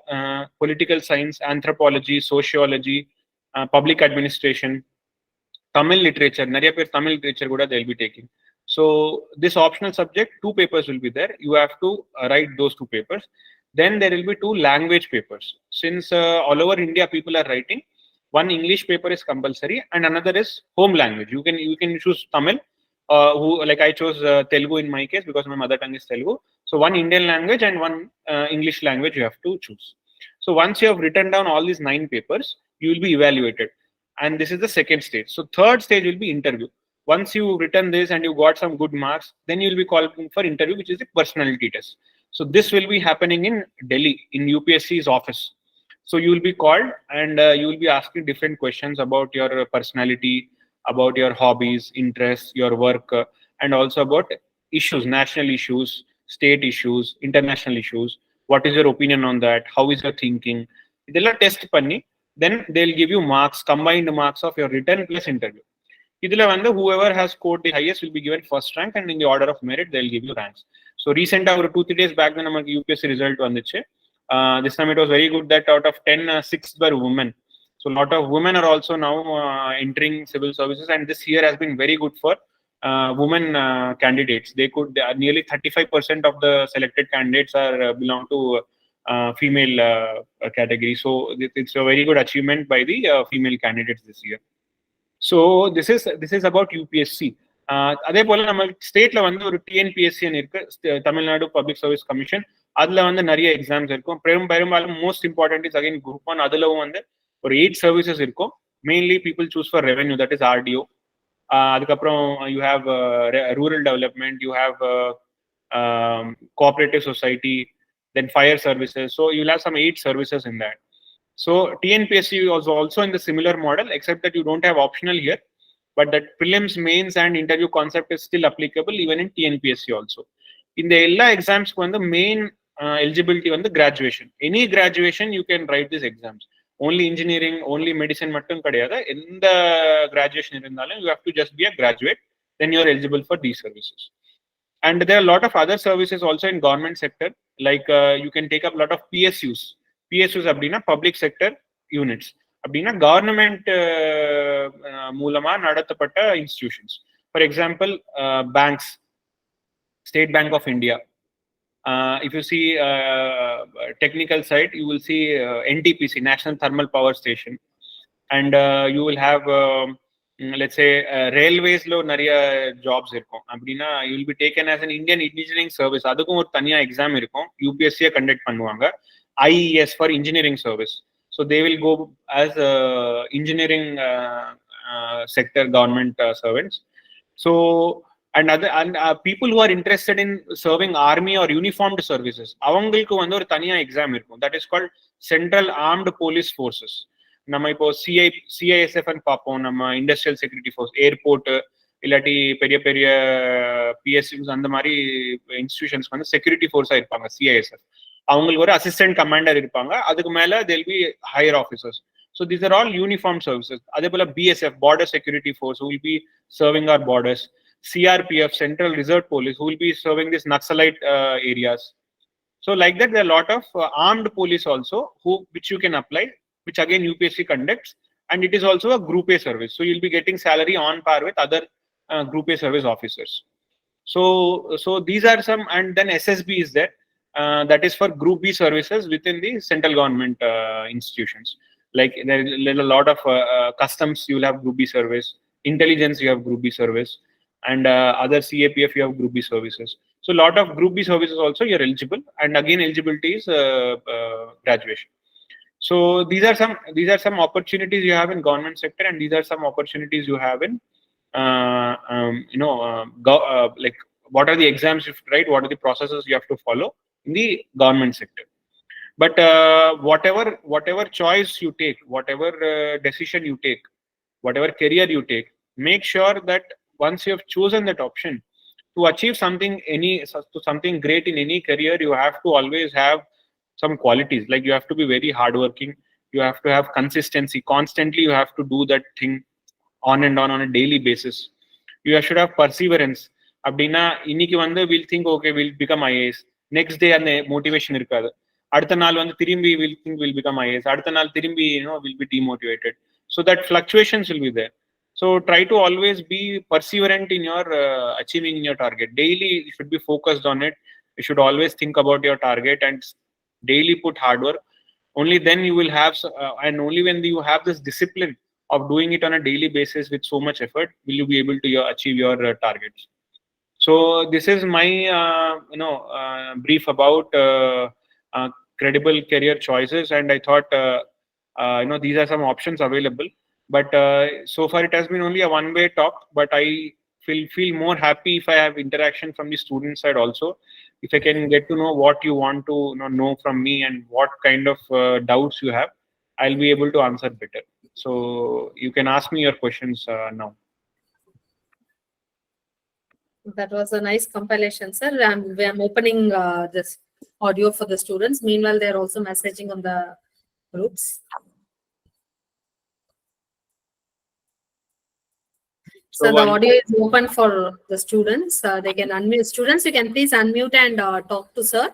political science, anthropology, sociology, public administration, Tamil literature. Nariya per Tamil literature kuda they'll be taking. So this optional subject, 2 papers will be there. You have to write those 2 papers. Then there will be 2 language papers. Since all over India people are writing, one English paper is compulsory and another is home language. You can choose Tamil, who like I chose Telugu in my case because my mother tongue is Telugu. So one Indian language and one English language you have to choose. So once you have written down all these 9 papers, you will be evaluated, and this is the second stage. So third stage will be interview. Once you've written this and you got some good marks, then you will be called for interview, which is the personality test. So this will be happening in Delhi, in UPSC's office. So you will be called and you will be asking different questions about your personality, about your hobbies, interests, your work, and also about issues, national issues, state issues, international issues. What is your opinion on that? How is your thinking? Idella test panni, then they'll give you marks, combined marks of your written plus interview. Idilla vanda whoever has scored the highest will be given first rank, and in the order of merit they'll give you ranks. So recent over 2-3 days back then namak UPSC result vandiche. This time it was very good that out of 10, 6 were women. So a lot of women are also now entering civil services, and this year has been very good for women candidates. Nearly 35% of the selected candidates are belong to female category. So it's a very good achievement by the female candidates this year. So this is about UPSC. அதே போல நம்ம ஸ்டேட்ல வந்து ஒரு TNPSC இருக்கு, Tamil Nadu public service commission. அதுல வந்து நிறைய எக்ஸாம்ஸ் இருக்கும். பெரும்பாலும் most important is again group 1. அதுலவும் வந்து ஒரு 8 சர்வீசஸ் இருக்கும். Mainly people choose for revenue, that is RDO. அதுக்கப்புறம் you have rural development, you have cooperative society, then fire services. So you'll have some 8 services in that. So TNPSC was also in the similar model, except that you don't have optional here, but that prelims, mains and interview concept is still applicable even in TNPSC also. In the ella exams the main eligibility on the graduation. Any graduation you can write these exams. Only engineering, only medicine mattum kadiyada. In the graduation irundhalum you have to just be a graduate, then you are eligible for these services. And there are a lot of other services also in government sector, like you can take up a lot of PSUs. PSUs அப்படின்னா public sector units அப்படின்னா government மூலமா நடத்தப்பட்ட institutions. For example, banks, State Bank of India. If you see technical side, you will see NTPC, National Thermal Power Station, and you will have let's say railways lo nariya jobs irukum appadina you will be taken as an Indian engineering service, adukkum or taniya exam irukum, UPSC conduct பண்ணுவாங்க. IES for engineering service, so they will go as engineering sector government servants. So and other and people who are interested in serving army or uniformed services, avangalukku vandu or taniya exam irukum, that is called Central Armed Police Forces. நம்ம இப்போ சிஐஎஸ்எஃப்னு பார்ப்போம், நம்ம industrial security force, airport இல்லாட்டி பெரிய பெரிய BScs அந்த மாதிரி இன்ஸ்டிடியூஷன்ஸ்க்கு வந்து செக்யூரிட்டி ஃபோர்ஸா இருப்பாங்க சிஐஎஸ்எஃப். அவங்களுக்கு ஒரு அசிஸ்டன்ட் கமாண்டர் இருப்பாங்க, அதுக்கு மேல they'll be higher officers. So these are all uniform services. அதே போல BSF, border security force, who will be serving our borders. CRPF, Central Reserve Police, who will be serving these Naxalite areas. So like that, there are a lot of armed police also which you can apply, which again UPSC conducts, and it is also a Group A service. So you'll be getting salary on par with other Group A service officers. So these are some, and then SSB is there. That is for Group B services within the central government institutions. Like there is a lot of customs, you will have Group B service. Intelligence, you have Group B service. And other CAPF, you have Group B services. So a lot of Group B services also you're eligible, and again eligibility is graduation. So these are some opportunities you have in government sector, and these are some opportunities you have in like what are the exams you have to write, what are the processes you have to follow in the government sector. But whatever choice you take, whatever decision you take, whatever career you take, make sure that once you have chosen that option, to achieve something great in any career, you have to always have some qualities. Like you have to be very hardworking, you have to have consistency, constantly you have to do that thing on and on a daily basis. You should have perseverance. Abdina இன்னைக்கு வந்து we'll think okay we'll become IAS, next day அந்த motivation இருக்காது. அடுத்த நாள் வந்து திரும்பி we'll think we'll become IAS, அடுத்த நாள் திரும்பி we'll be demotivated. So that fluctuations will be there. So try to always be perseverant in your achieving your target. Daily you should be focused on it. You should always think about your target and daily put hard work. Only then you will have and only when you have this discipline of doing it on a daily basis with so much effort will you be able to achieve your targets. So this is my brief about credible career choices, and I thought these are some options available. But so far it has been only a one-way talk, but I feel more happy if I have interaction from the student side also. If I can get to know what you want to know from me and what kind of doubts you have, I'll be able to answer better. So you can ask me your questions now. That was a nice compilation, sir. I'm opening this audio for the students. Meanwhile, they're also messaging on the groups. So the audio is open for the students. They can unmute. Students, you can please unmute and talk to sir.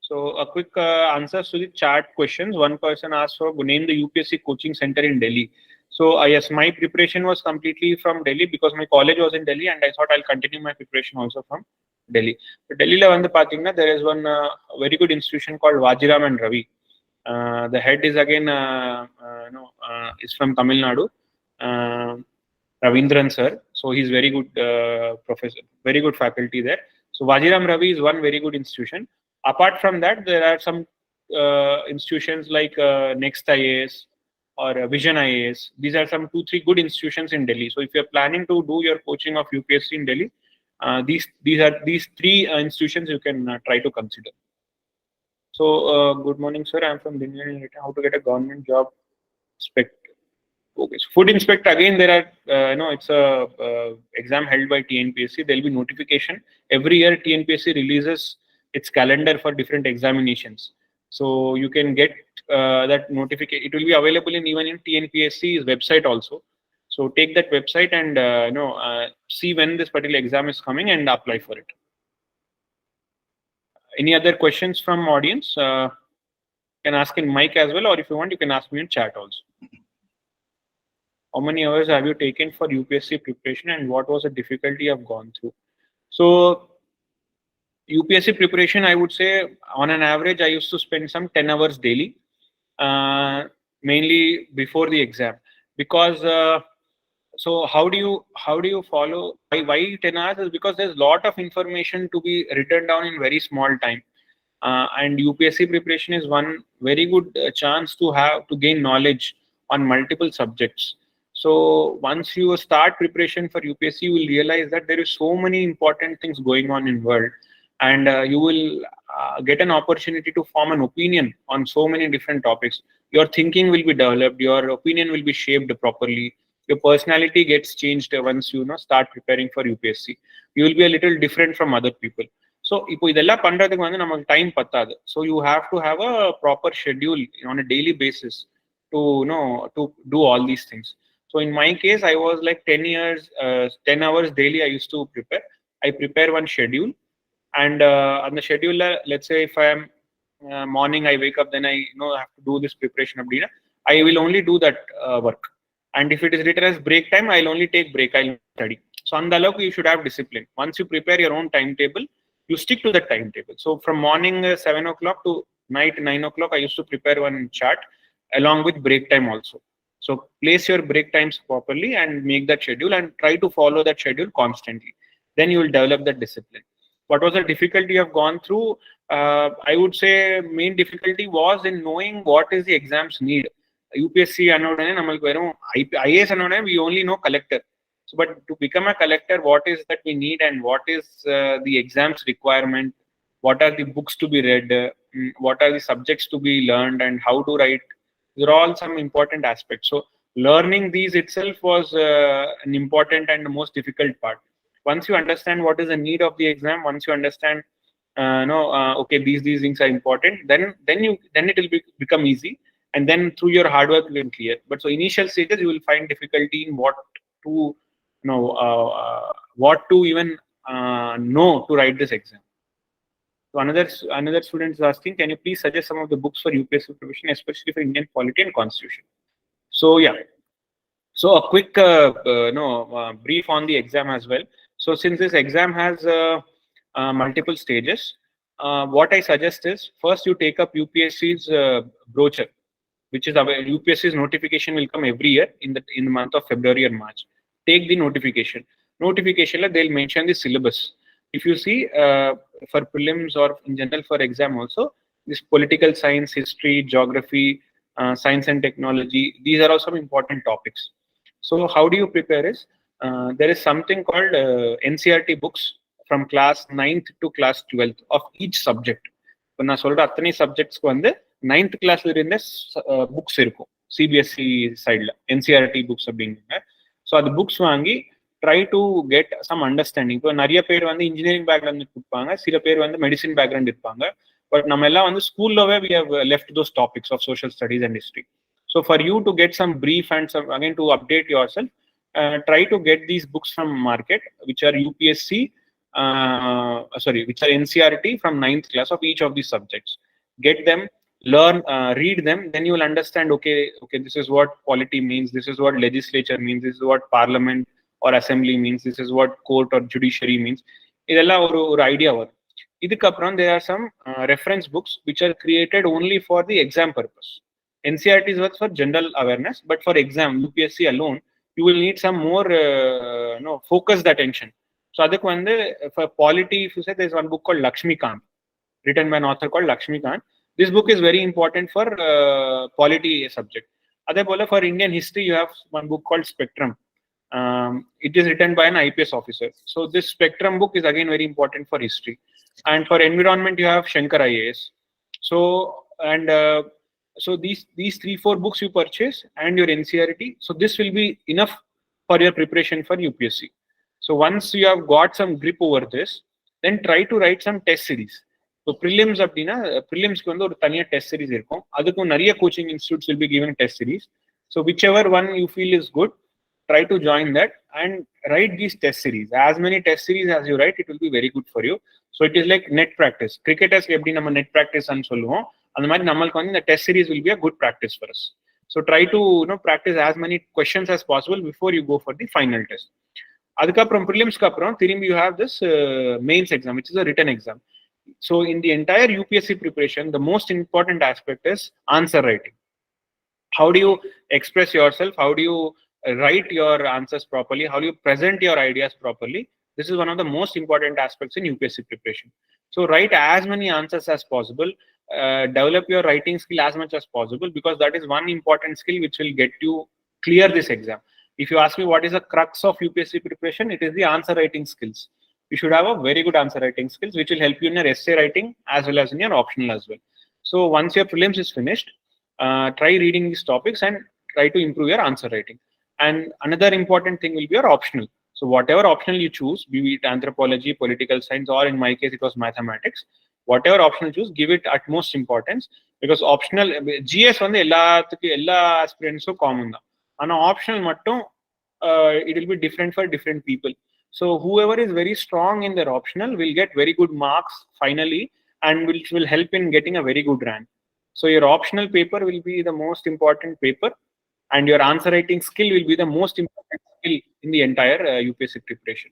So a quick answers to the chat questions. One person asked for name the UPSC coaching center in Delhi. So yes, my preparation was completely from Delhi because my college was in Delhi, and I thought I'll continue my preparation also from Delhi. So Delhi la vandu pathina there is one very good institution called Vajiram and Ravi. The head is again is from Tamil Nadu. Ravindran sir, so he's very good professor, very good faculty there. So Vajiram Ravi is one very good institution. Apart from that, there are some institutions like Next IAS or Vision IAS. These are some 2-3 good institutions in Delhi. So if you're planning to do your coaching of UPSC in Delhi, these 3 institutions you can try to consider. So good morning sir, I'm from Dinner. How to get a government job? Okay, so food inspector, again there are it's a exam held by TNPSC. There will be notification every year. TNPSC releases its calendar for different examinations, so you can get that notification. It will be available even in TNPSC's website also. So take that website and see when this particular exam is coming and apply for it. Any other questions from audience? You can ask in mic as well, or if you want you can ask me in chat also. how many hours have you taken for UPSC preparation, and what was the difficulty you have gone through? So UPSC preparation, I would say on an average, I used to spend some 10 hours daily, uh, mainly before the exam. Because so how do you follow? Why 10 hours? Is because there's a lot of information to be written down in very small time. And UPSC preparation is one very good chance to have to gain knowledge on multiple subjects. So once you start preparation for UPSC, you will realize that there is so many important things going on in world, and you will get an opportunity to form an opinion on so many different topics. Your thinking will be developed, your opinion will be shaped properly, your personality gets changed once you know start preparing for UPSC. You will be a little different from other people. So இப்போ இதெல்லாம் பண்றதுக்கு வந்து நமக்கு time பத்தாது. So you have to have a proper schedule on a daily basis to know to do all these things. So in my case I was like 10 hours daily I used to prepare. I prepare one schedule, and on the schedule, let's say if I am morning I wake up, then I know I have to do this preparation abdina, I will only do that work. And if it is written as break time, I'll only take break, I'll study. So on the look, you should have discipline. Once you prepare your own timetable, you stick to that timetable. So from morning 7 o'clock to night 9 o'clock, I used to prepare one chart along with break time also. So place your break times properly and make that schedule and try to follow that schedule constantly. Then you will develop that discipline. What was the difficulty I've gone through? I would say main difficulty was in knowing what is the exams need. UPSC annodane namalku verum IAS annodane we only know collector. So, but to become a collector, what is that we need, and what is the exams requirement? What are the books to be read? What are the subjects to be learned, and how to write? These are all some important aspects. So learning these itself was an important and the most difficult part. Once you understand what is the need of the exam, once you understand okay, these things are important, then it will become easy, and then through your hard work you can clear. But so initial stages you will find difficulty in what to what to even know to write this exam. So another student is asking, can you please suggest some of the books for UPSC preparation, especially for Indian polity and constitution? So yeah, so a quick brief on the exam as well. So since this exam has multiple stages, what I suggest is first you take up UPSC's brochure, which is our UPSC's notification will come every year in the month of February or March. Take the notification. They'll mention the syllabus. If you see for prelims or in general for exam also, this political science, history, geography, science and technology, these are also important topics. So how do you prepare is there is something called NCERT books from class 9th to class 12th of each subject. இப்போ நான் சொல்ற அத்தனை சப்ஜெக்ட்ஸ்க்கு வந்து 9th கிளாஸ்ல இருந்த books இருக்கும் CBSE சைடில் NCERT books அப்படிங்க. ஸோ அது புக்ஸ் வாங்கி try to get some understanding. இப்போ நிறைய பேர் வந்து இன்ஜினியரிங் பேக்ரவுண்ட் இருப்பாங்க, சில பேர் வந்து மெடிசின் பேக்ரவுண்ட் இருப்பாங்க. பட் நம்ம எல்லாம் வந்து ஸ்கூல்லவே we have left those topics of social studies and history. So for you to get some brief and some again to update yourself, try to get these books from market which are UPSC which are NCERT from 9th class of each of these subjects. Get them, learn, read them, then you will understand, okay, this is what polity means, this is what legislature means, this is what parliament or assembly means, this is what court or judiciary means. இதெல்லாம் ஒரு idea வரும். இதுக்கப்புறம் there are some reference books which are created only for the exam purpose. NCERT is for general awareness, but for exam UPSC alone you will need some more focused attention. So adukku vande for polity, if you say, there is one book called Lakshmikant written by an author called Lakshmikant. This book is very important for polity subject. Adhe pole for Indian history you have one book called Spectrum. It is written by an IPS officer. So this Spectrum book is again very important for history. And for environment you have Shankar IAS. So and so these 3-4 books you purchase and your NCERT. So this will be enough for your preparation for UPSC. So once you have got some grip over this, then try to write some test series. So prelims அப்படின்னா prelims வந்து ஒரு தனியா test series இருக்கும். அதுக்கும் நிறைய coaching institutes will be giving test series. So whichever one you feel is good, try to join that and write these test series. As many test series as you write, it will be very good for you. So it is like net practice. Cricketers எப்படி நம்ம net practice ன்னு சொல்லுவோம், அந்த மாதிரி நம்மளுக்கு வந்து இந்த test series will be a good practice for us. So try to practice as many questions as possible before you go for the final test. அதுக்கப்புறம் ப்ரிலிம்ஸ்க்கு அப்புறம் திரும்பி you have this mains exam, which is a written exam. So in the entire UPSC preparation, the most important aspect is answer writing. How do you express yourself? How do you write your answers properly? How do you present your ideas properly? This is one of the most important aspects in UPSC preparation. So write as many answers as possible. Develop your writing skill as much as possible, because that is one important skill which will get you clear this exam. If you ask me what is the crux of UPSC preparation, it is the answer writing skills. You should have a very good answer writing skills, which will help you in your essay writing as well as in your optional as well. So once your prelims is finished, try reading these topics and try to improve your answer writing. And another important thing will be your optional. So whatever optional you choose, be it anthropology, political science, or in my case it was mathematics, whatever optional you choose, give it utmost importance, because optional GS வந்து எல்லா aspirants common தான். ஆனா optional மட்டும் it will be different for different people. So whoever is very strong in their optional will get very good marks finally, and which will help in getting a very good rank. So your optional paper will be the most important paper, and your answer writing skill will be the most important skill in the entire UPSC preparation.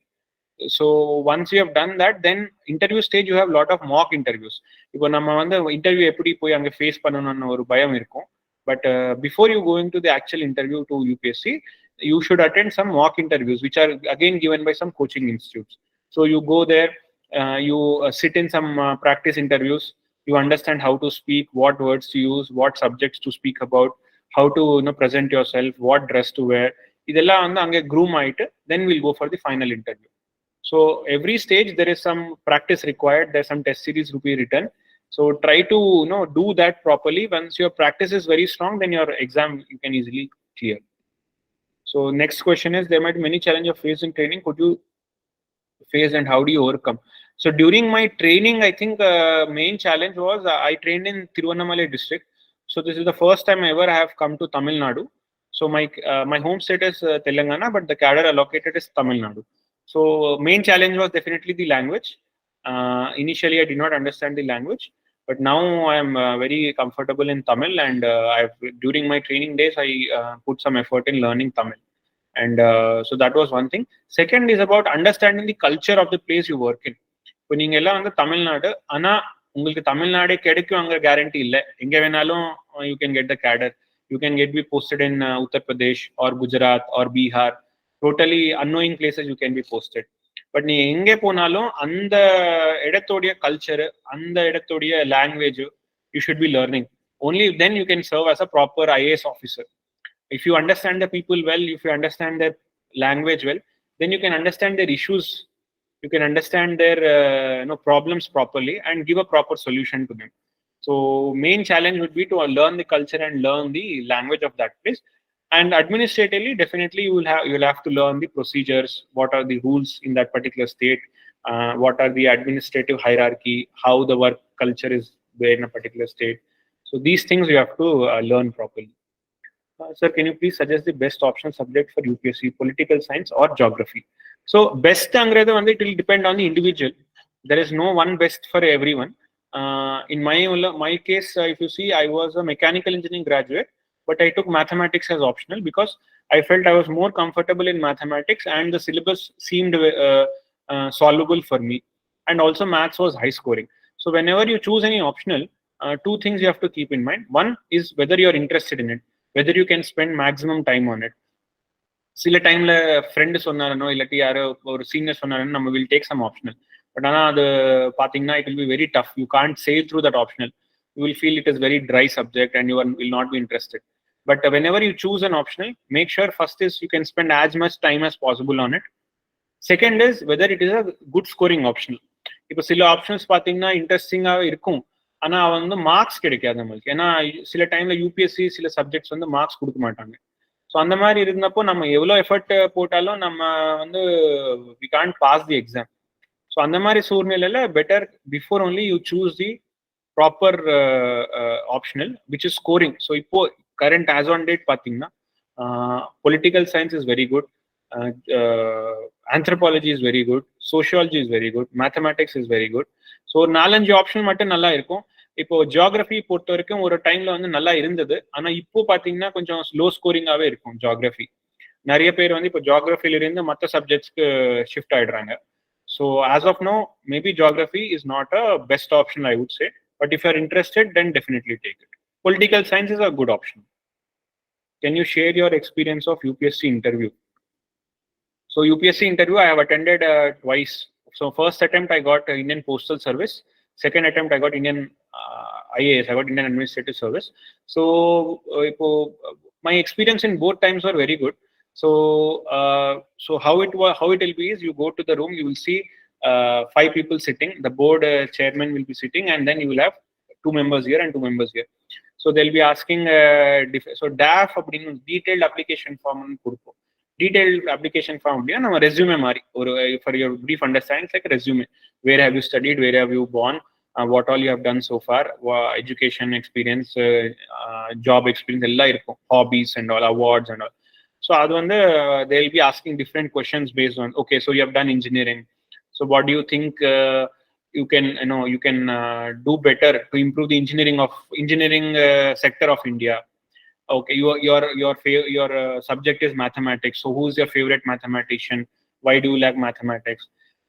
So once you have done that, then interview stage you have lot of mock interviews. இப்போ நம்ம வந்து interview எப்படி போய் அங்கே face பண்ணணும்னு ஒரு பயம் இருக்கும். But before you go into the actual interview to UPSC, you should attend some mock interviews, which are again given by some coaching institutes. So you go there, you sit in some practice interviews, you understand how to speak, what words to use, what subjects to speak about, how to present yourself, what dress to wear. இதெல்லாம் வந்து அங்கே groom ஆயிட்டு then we'll go for the final interview. So every stage there is some practice required. There's some test series to be written. So try to do that properly. Once your practice is very strong, then your exam you can easily clear. So next question is, there might be many challenges faced in training. Could you face and how do you overcome? So during my training, I think main challenge was I trained in Tindivanam district. So this is the first time ever I have come to Tamil Nadu. So my home state is Telangana, but the cadre allocated is Tamil Nadu. So main challenge was definitely the language. Initially, I did not understand the language, but now I am very comfortable in Tamil, and during my training days, I put some effort in learning Tamil. And so that was one thing. Second is about understanding the culture of the place you work in. இப்போ நீங்க எல்லாம் வந்து தமிழ்நாடு, ஆனா உங்களுக்கு தமிழ்நாடே கிடைக்கும் அங்க guarantee இல்லை. எங்க வேணாலும் you can get the cadre, you can get be posted in Uttar Pradesh or Gujarat or Bihar, totally annoying places you can be posted. But நீ எங்கே போனாலும் அந்த இடத்தோடைய கல்ச்சர், அந்த இடத்தோடைய language you should be learning. only then you can serve as a proper IAS officer. If you understand the people well, if you understand their language well, then you can understand their issues, you can understand their problems properly and give a proper solution to them. So main challenge would be to learn the culture and learn the language of that place. And administratively, definitely you will have to learn the procedures, what are the rules in that particular state, what are the administrative hierarchy, how the work culture is there in a particular state. So these things you have to learn properly. Sir, can you please suggest the best optional subject for UPSC, political science or geography? So best angradhu vandu it will depend on the individual. There is no one best for everyone. In my case, if you see, I was a mechanical engineering graduate, but I took mathematics as optional because I felt I was more comfortable in mathematics and the syllabus seemed solvable for me. And also maths was high scoring. So whenever you choose any optional, two things you have to keep in mind. One is whether you are interested in it, whether you can spend maximum time on it. சில டைம்ல friend சொன்னாரனோ இல்லாட்டி யாரோ ஒரு senior சொன்னாரனோ நம்ம will take some optional. But ஆனால் அது பார்த்தீங்கன்னா it will be very tough. You can't save through that optional. You will feel it is very dry subject and you will not be interested. But whenever you choose an optional, make sure first is you can spend as much time as possible on it. Second is whether it is a good scoring optional. இப்போ சில options பார்த்தீங்கன்னா இன்ட்ரெஸ்டிங்காக இருக்கும், ஆனால் வந்து marks கிடைக்காது நம்மளுக்கு. ஏன்னா சில டைம்ல யூபிஎஸ்சி சில சப்ஜெக்ட்ஸ் வந்து மார்க்ஸ் கொடுக்க மாட்டாங்க. ஸோ அந்த மாதிரி இருந்தப்போ நம்ம எவ்வளோ எஃபர்ட் போட்டாலும் நம்ம வந்து we can't pass the exam. So அந்த மாதிரி சூழ்நிலையில better before only you choose the proper optional which is scoring. So இப்போ கரண்ட் ஆஸ் ஆன் டேட் பார்த்தீங்கன்னா political science is very good, anthropology is very good, sociology is very good, mathematics is very good. So ஒரு 4-5 option மட்டும் நல்லா இருக்கும். இப்போ geography பொறுத்த வரைக்கும் ஒரு டைம்ல வந்து நல்லா இருந்தது. ஆனா இப்போ பாத்தீங்கன்னா கொஞ்சம் லோ ஸ்கோரிங்காவே இருக்கும் ஜியாகிரபி. நிறைய பேர் வந்து இப்போ ஜியாகிரபில இருந்து மற்ற சப்ஜெக்ட்ஸ்க்கு ஷிஃப்ட் ஆயிடுறாங்க. So as of now maybe geography is not a best option I would say, but if you are interested then definitely take it. Political science is a good option. Can you share your experience of UPSC interview? So UPSC interview I have attended twice. So first attempt I got Indian Postal Service. Second attempt I got Indian IAS. I got Indian Administrative Service. So my experience in both times were very good. So how it will be is you go to the room, you will see 5 people sitting. The board chairman will be sitting, and then you will have 2 members here and 2 members here. So they'll be asking so DAF அப்படின்னு detailed application form கொடுப்போம். Detailed application form அப்படின்னா நம்ம resume மாதிரி ஒரு for your brief understanding, like a resume. Where have you studied, where have you born, what all you have done so far, education experience, job experience எல்லாம் இருக்கும், hobbies and all, awards and all. So அது வந்து they'll be asking different questions based on, okay, so you have done engineering, so what do you think you can do better to improve the engineering sector of India. Okay, your subject is mathematics, so who is your favorite mathematician, why do you like mathematics.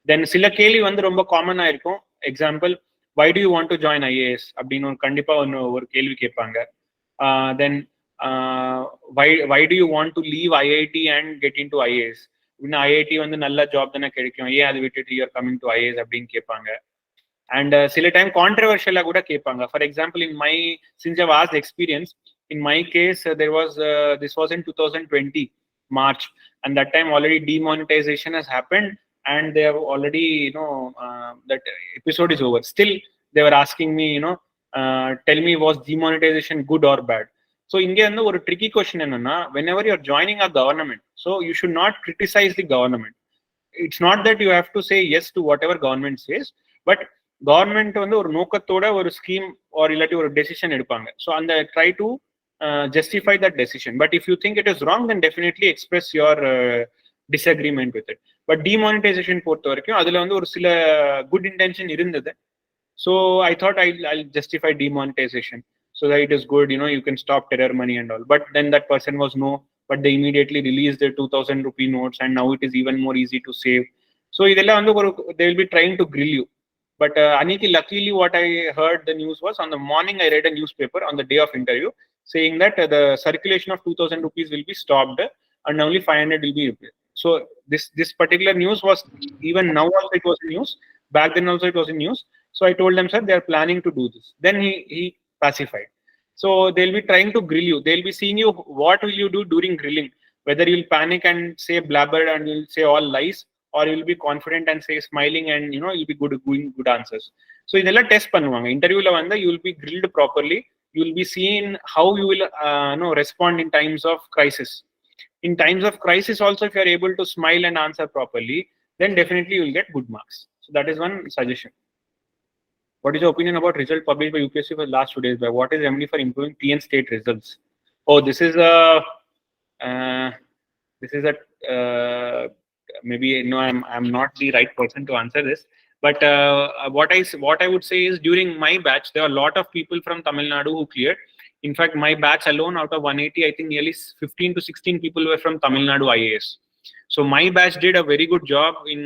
Then சில கேள்வி வந்து ரொம்ப காமனா இருக்கும். Example, why do you want to join IAS அப்படின்னு கண்டிப்பா ஒரு கேள்வி கேட்பாங்க. Then why do you want to leave IIT and get into IAS? இன்னும் IIT வந்து நல்ல ஜாப் தானே கிடைக்கும், ஏன் அதை விட்டுட்டு you're coming to IAS அப்படின்னு கேட்பாங்க. And சில டைம் கான்ட்ரவர்ஷியலா கூட கேட்பாங்க. For example, since I've asked experience, in my case there was this was in 2020 March, and that time already demonetization has happened, and they have already that episode is over. Still they were asking me, tell me, was demonetization good or bad? So இங்க வந்து ஒரு tricky question என்னன்னா, whenever you're joining a government, so you should not criticize the government. It's not that you have to say yes to whatever government says, but government வந்து ஒரு நோக்கத்தோட ஒரு scheme R இல்லாட்டி ஒரு டெசிஷன் எடுப்பாங்க. So அந்த try to justify that decision. But if you think it is wrong, then definitely express your disagreement with it. But demonetisation பொறுத்த வரைக்கும் அதுல வந்து ஒரு சில குட் இன்டென்ஷன் இருந்தது. So I thought I'll justify demonetization so that it is good, you can stop terror money and all. But then that person was no, but they immediately released their 2,000 rupee notes, and now it is even more easy to save. So இதெல்லாம் வந்து they will be trying to grill you. But Aniki, luckily what I heard the news was, on the morning I read a newspaper on the day of interview saying that the circulation of 2,000 rupees will be stopped and only 500 will be replaced. So this particular news was, even now also it was in news, back then also it was in news. So I told them, sir, they are planning to do this. Then he pacified. So they'll be trying to grill you. They'll be seeing you, what will you do during grilling, whether you'll panic and say blabber and you'll say all lies, or you will be confident and say smiling and you'll be giving good answers. So idella test பண்ணுவாங்க. இன்டர்வியூல வந்து you will be grilled properly. You will be seen how you will respond in times of crisis. In times of crisis also, if you are able to smile and answer properly, then definitely you will get good marks. So that is one suggestion. What is your opinion about result published by UPSC for the last 2 days? By what is remedy for improving TN state results? Oh, this is a maybe I'm not the right person to answer this, but what I would say is, during my batch there are a lot of people from Tamil Nadu who cleared. In fact, my batch alone, out of 180, I think nearly 15 to 16 people were from Tamil Nadu IAS. So my batch did a very good job in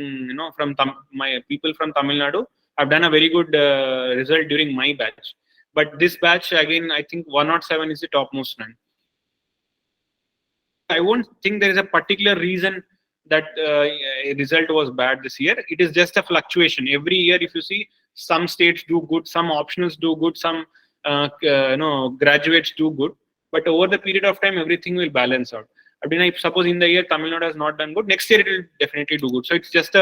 my people from Tamil Nadu have done a very good result during my batch. But this batch again, I think 107 is the topmost rank. I won't think there is a particular reason that result was bad this year. It is just a fluctuation. Every year, if you see, some states do good, some optionals do good, some graduates do good. But over the period of time, everything will balance out. I mean, suppose in the year Tamil Nadu has not done good, next year it will definitely do good. So it's just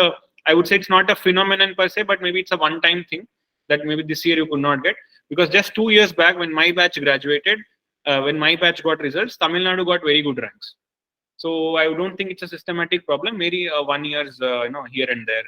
I would say it's not a phenomenon per se, but maybe it's a one-time thing that maybe this year you could not get. Because just 2 years back, when my batch graduated, when my batch got results, Tamil Nadu got very good ranks. So I don't think it's a systematic problem. Maybe 1 year's here and there.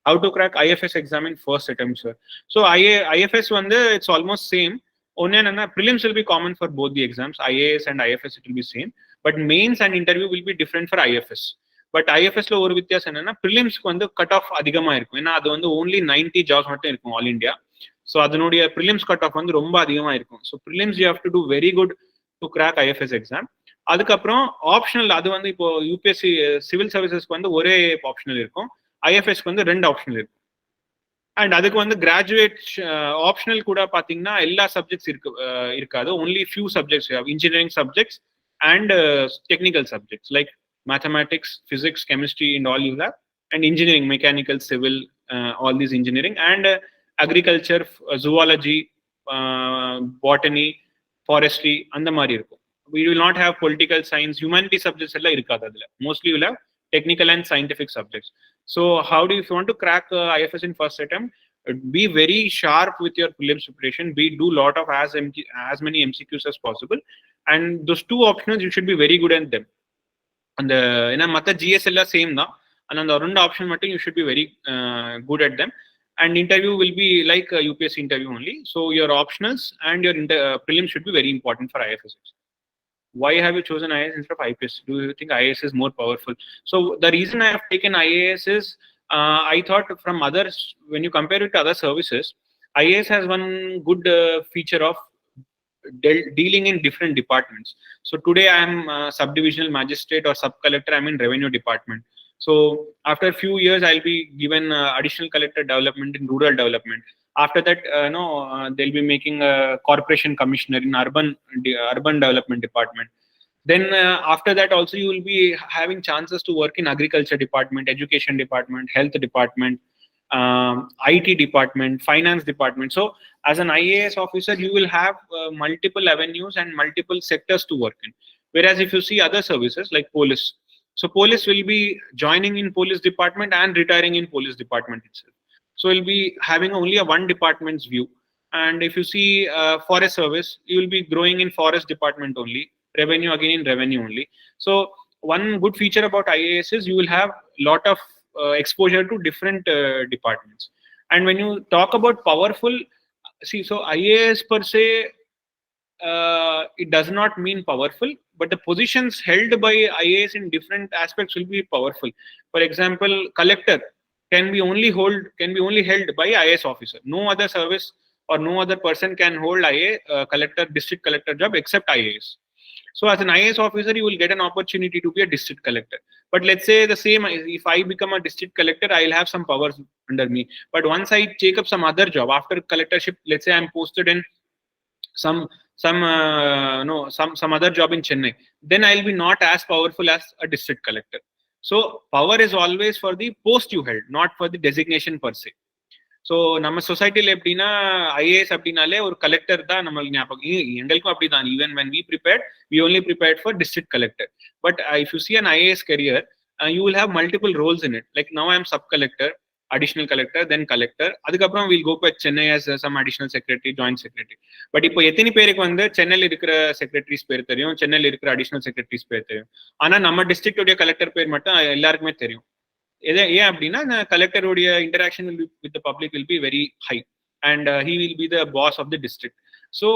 How to crack IFS exam in first attempt, sir? So IFS one, it's almost same. Only prelims will be common for both the exams. IAS and IFS it will be same, but mains and interview will be different for IFS. But IFS lo oru vityasam enna, prelims ku cut off adhigama irukum. Ena adu only 90 jobs mattum irukum all India. So அதனுடைய prelims cut off வந்து ரொம்ப அதிகமாக இருக்கும். So prelims you have to do very good to crack IFS exam. அதுக்கப்புறம் optional, அது வந்து இப்போ UPSC civil சர்வீசஸ்க்கு வந்து ஒரே ஆப்ஷனல் இருக்கும், ஐஎஃப்எஸ்க்கு வந்து 2 ஆப்ஷனல் இருக்கும். அண்ட் அதுக்கு வந்து கிராஜுவேட் ஆப்ஷனல் கூட பார்த்தீங்கன்னா எல்லா சப்ஜெக்ட்ஸ் இருக்காது, only few subjects, engineering subjects and technical subjects like mathematics, physics, chemistry and all you have, and engineering, mechanical, civil, all these engineering, and agriculture, zoology, botany, forestry, அந்த மாதிரி இருக்கும். We will not have political science, humanity subjects எல்லாம் இருக்காது அதுல. Mostly will have technical and scientific subjects. So how do you, if you want to crack IFS in first attempt, be very sharp with your prelims preparation. Do lot of as many MCQs as possible, and those 2 options you should be very good at them. அந்த ஏன்னா மற்ற GS எல்லாம் same தான், ஆனால் அந்த 2 option மட்டும் you should be very good at them. And interview will be like UPSC interview only. So your optionals and your prelims should be very important for IFS. Why have you chosen IAS instead of IPS? Do you think IAS is more powerful? So the reason I have taken IAS is I thought from others, when you compare it to other services, IAS has one good feature of dealing in different departments. So today I am subdivisional magistrate or sub collector. I'm in revenue department. So after a few years I'll be given additional collector development in rural development. After that they'll be making a corporation commissioner in urban development department. Then after that also you will be having chances to work in agriculture department, education department, health department, IT department, finance department. So as an IAS officer you will have multiple avenues and multiple sectors to work in. Whereas if you see other services like police, so police will be joining in police department and retiring in police department itself. So you'll be having only a one department's view. And if you see forest service, you will be growing in forest department only, revenue again in revenue only. So one good feature about IAS is you will have lot of exposure to different departments. And when you talk about powerful, see, so IAS per se, it does not mean powerful, but the positions held by IAS in different aspects will be powerful. For example, collector can be only held by IAS officer. No other service or no other person can hold collector, district collector job except IAS. So as an IAS officer, you will get an opportunity to be a district collector. But let's say the same, if I become a district collector, I'll have some powers under me. But once I take up some other job after collectorship, let's say I'm posted in some other job in Chennai, then I'll be not as powerful as a district collector. So power is always for the post you held, not for the designation per se. So நம்ம சொசைட்டில எப்படின்னா IAS அப்படின்னாலே ஒரு collector தான் நம்மளுக்கு ஞாபகம். எங்களுக்கும் அப்படிதான். Even when we prepared, we only prepared for district collector. But if you see an IAS career, you will have multiple roles in it. Like now I am sub collector, additional collector, then collector. அதுக்கப்புறம் we'll go to Chennai as some additional secretary, joint secretary. But இப்போ எத்தனை பேருக்கு வந்து சென்னையில் இருக்கிற secretaries பேர் தெரியும், சென்னையில் இருக்கிற அடிஷனல் செக்ரட்டரிஸ் பேர் தெரியும். ஆனா நம்ம டிஸ்ட்ரிக்டோடைய கலெக்டர் பேர் மட்டும் எல்லாருக்குமே தெரியும். ஏன் அப்படின்னா கலெக்டருடைய interaction with the public will be very high and he will be the boss of the district. So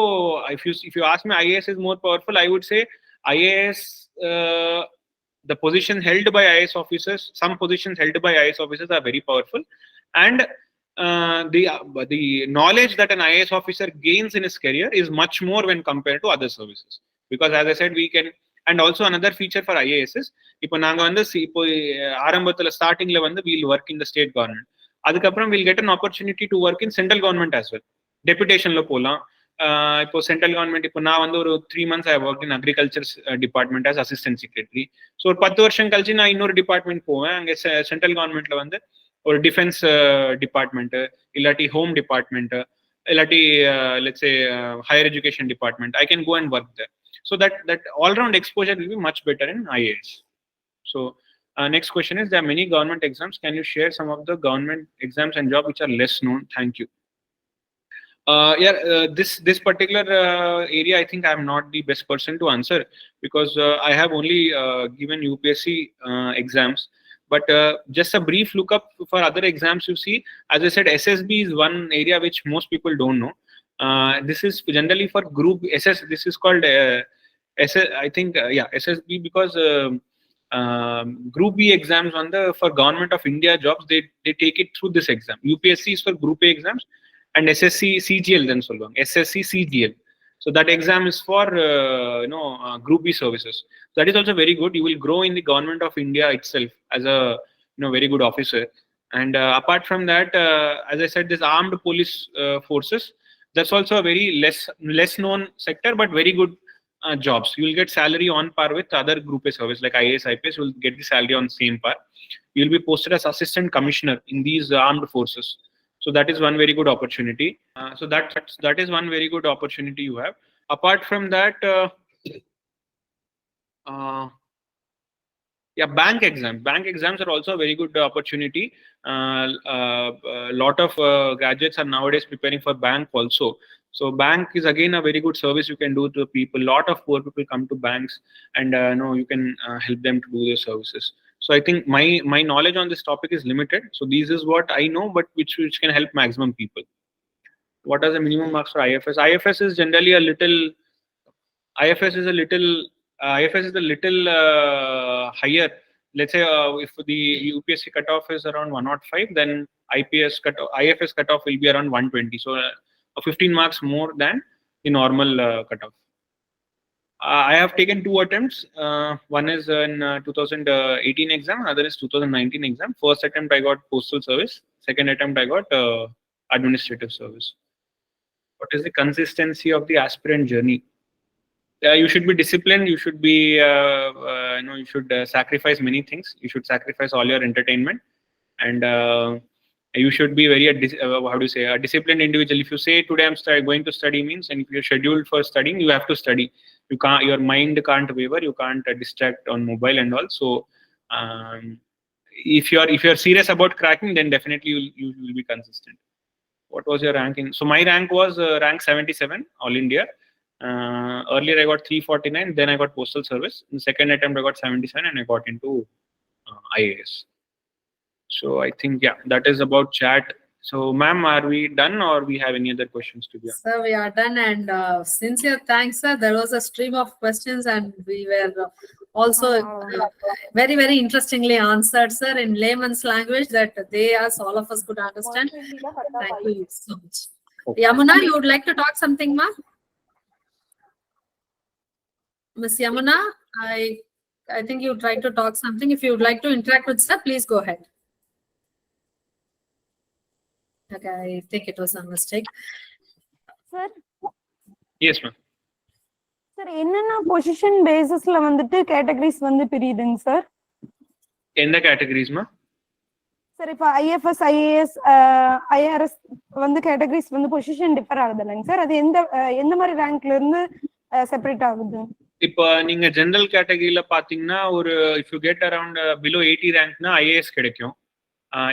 if you ask me IAS is more powerful, I would say IAS, the position held by IAS officers, some positions held by IAS officers are very powerful, and the knowledge that an IAS officer gains in his career is much more when compared to other services, because as I said, we can. And also another feature for IAS is, இப்போ நாங்க வந்து இப்போ ஆரம்பத்துல ஸ்டார்டிங்ல வந்து we'll work in the state government. அதுக்கப்புறம் we'll get an opportunity to work in central government as well. டெபுடேஷன்ல போகலாம். இப்போ சென்ட்ரல் கவர்மெண்ட், இப்போ நான் வந்து ஒரு 3 months I worked in agriculture department as assistant secretary. So ஒரு 10 வருஷம் கழிச்சு நான் இன்னொரு டிபார்ட்மெண்ட் போவேன். அங்கே சென்ட்ரல் கவர்மெண்ட்ல வந்து ஒரு டிஃபென்ஸ் டிபார்ட்மெண்ட், இல்லாட்டி ஹோம் டிபார்ட்மெண்ட், இல்லாட்டி let's say higher education department. I can go and work there. So that all-round exposure will be much better in IAS. So next question is, there are many government exams. Can you share some of the government exams and job which are less known? Thank you. This particular area, I think I'm not the best person to answer, because I have only given UPSC exams. But just a brief look up for other exams. You see, as I said, SSB is one area which most people don't know. This is generally for group SS. This is called I think SSB, because group B exams for government of India jobs, they take it through this exam. UPSC is for group A exams, and SSC CGL then solvang. SSC CGL. So that exam is for Group B services. That is also very good. You will grow in the government of India itself as a very good officer. And apart from that, as I said, this armed police forces, that's also a very less known sector, but very good jobs. You will get salary on par with other Group A service like IAS, IPS. You will get the salary on same par. You will be posted as assistant commissioner in these armed forces. So that is one very good opportunity. So that is one very good opportunity you have. Apart from that, bank exams. Bank exams are also a very good opportunity. Lot of graduates are nowadays preparing for bank also. So bank is again a very good service you can do to people. Lot of poor people come to banks, and you can help them to do their services. So I think my knowledge on this topic is limited. So this is what I know, but which can help maximum people. What are the minimum marks for IFS? IFS is generally a little. IFS is a little higher. Let's say if the UPSC cutoff is around 105, then IFS cutoff will be around 120. So 15 marks more than the normal cutoff. I have taken 2 attempts. One is in 2018 exam, other is 2019 exam. First attempt I got postal service. Second attempt I got administrative service. What is the consistency of the aspirant journey? You should be disciplined. You should be, you should sacrifice many things. You should sacrifice all your entertainment, and you should be very, a disciplined individual. If you say today I'm going to study means, and if you're scheduled for studying, you have to study. You can't, your mind can't waver. You can't distract on mobile and all. So, if you're serious about cracking, then definitely you will be consistent. What was your ranking? So my rank was rank 77 all India. Earlier I got 349, then I got postal service. In the second attempt I got 77, and I got into IAS. So I think that is about chat. So ma'am, are we done, or we have any other questions to be asked? Sir, we are done, and sincere thanks, sir. There was a stream of questions, and we were also very, very interestingly answered, sir, in layman's language that they, as all of us, could understand. Thank you so much. Okay. Yamuna, you would like to talk something, ma? Miss Yamuna, I think you would like to talk something. If you would like to interact with sir, please go ahead. Okay, I think it was a mistake. Sir? Yes, ma'am. Sir, என்னென்ன position basisல வந்துட்டு categories வந்து பிரியுதுங்க sir? எந்த categories ma? Sir, இப்ப IFS, IAS, IRS வந்து categories வந்து position differ ஆகுது இல்லைங்க sir? அது எந்த மாதிரி rankல இருந்து செப்பரேட் ஆகுது? இப்போ நீங்க ஜெனரல் கேட்டகரியில பாத்தீங்கன்னா ஒரு if you get around below 80 rankனா IAS கிடைக்கும்.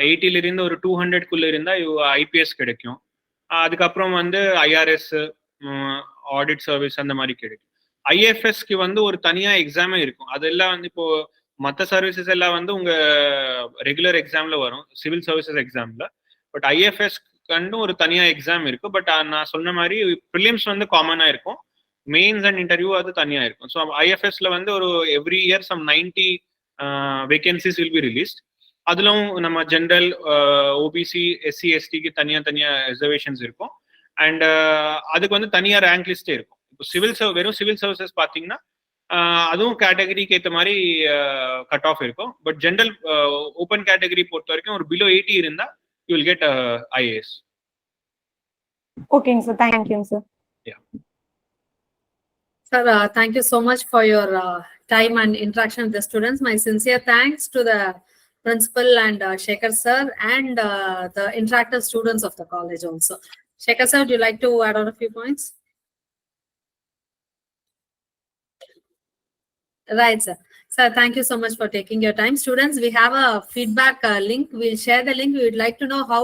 80ல இருந்து ஒரு 200க்குள்ள இருந்தா IPS கிடைக்கும். அதுக்கப்புறம் வந்து IRS, ஆடிட் சர்வீஸ் அந்த மாதிரி கிடைக்கும். IFSக்கு வந்து ஒரு தனியா எக்ஸாமே இருக்கும். அதெல்லாம் வந்து இப்போ மற்ற சர்வீசஸ் எல்லாம் வந்து உங்க ரெகுலர் எக்ஸாம்ல வரும், சிவில் சர்வீசஸ் எக்ஸாம்ல. பட் IFS கண்டு ஒரு தனியா எக்ஸாம் இருக்கு. பட் நான் சொன்ன மாதிரி ப்ரிலிம்ஸ் வந்து காமனா இருக்கும், மெயின்ஸ் அண்ட் இன்டர்வியூ அது தனியா இருக்கும். ஸோ IFSல வந்து ஒரு every year some 90 vacancies will be released. அதிலும் நம்ம ஜென்ரல், ஓபிசி, எஸ்சி, எஸ்டிக்கு தனியா ரிசர்வேஷன்ஸ் இருக்கும். அண்ட் அதுக்கு வந்து தனியா ரேங்க் லிஸ்டே இருக்கும். இப்போ வெறும் சிவில் சர்வீசஸ் பார்த்தீங்கன்னா அதுவும் கேட்டகரிக்கு ஏற்ற மாதிரி கட் ஆஃப் இருக்கும். பட் ஜென்ரல் ஓப்பன் கேட்டகரி பொறுத்த வரைக்கும் ஒரு பிலோ 80 இருந்தா யூ வில் கெட் IAS. ஓகேங்க sir, thank you sir. Sir, thank you so much for your time and interaction with the students. My sincere thanks to the principal and Shekhar sir and the interactive students of the college also. Shekhar sir, would you like to add on a few points? Right, sir. Sir, thank you so much for taking your time. Students, we have a feedback link. We'll share the link. We would like to know how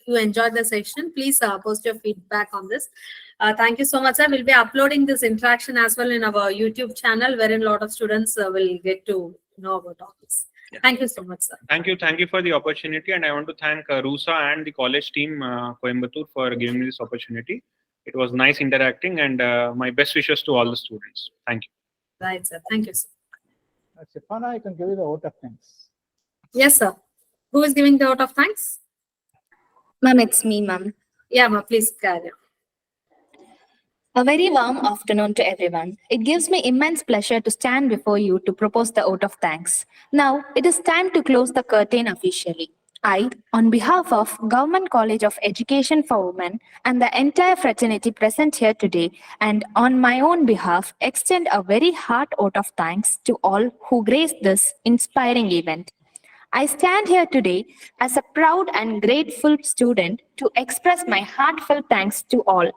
you enjoyed the section. Please post your feedback on this. Thank you so much, sir. We'll be uploading this interaction as well in our YouTube channel, wherein a lot of students will get to know about all this. Yeah. Thank you so much, sir. Thank you for the opportunity, and I want to thank Rusa and the college team Coimbatore for giving me this opportunity. It was nice interacting, and my best wishes to all the students. Thank you. Right, sir. Thank you, sir. Shifana, I can give you the vote of thanks. Yes, sir. Who is giving the vote of thanks? Ma'am, it's me, ma'am. Yeah, ma, please carry on. A very warm afternoon to everyone. It gives me immense pleasure to stand before you to propose the vote of thanks. Now, it is time to close the curtain officially. I, on behalf of Government College of Education for Women and the entire fraternity present here today, and on my own behalf, extend a very heart vote of thanks to all who graced this inspiring event. I stand here today as a proud and grateful student to express my heartfelt thanks to all.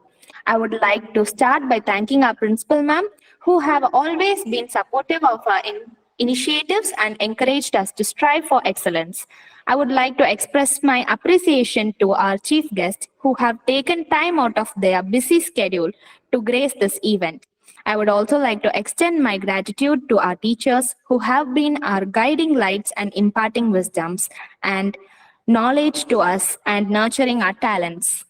I would like to start by thanking our principal ma'am, who have always been supportive of our initiatives and encouraged us to strive for excellence. I would like to express my appreciation to our chief guests who have taken time out of their busy schedule to grace this event. I would also like to extend my gratitude to our teachers who have been our guiding lights and imparting wisdoms and knowledge to us and nurturing our talents.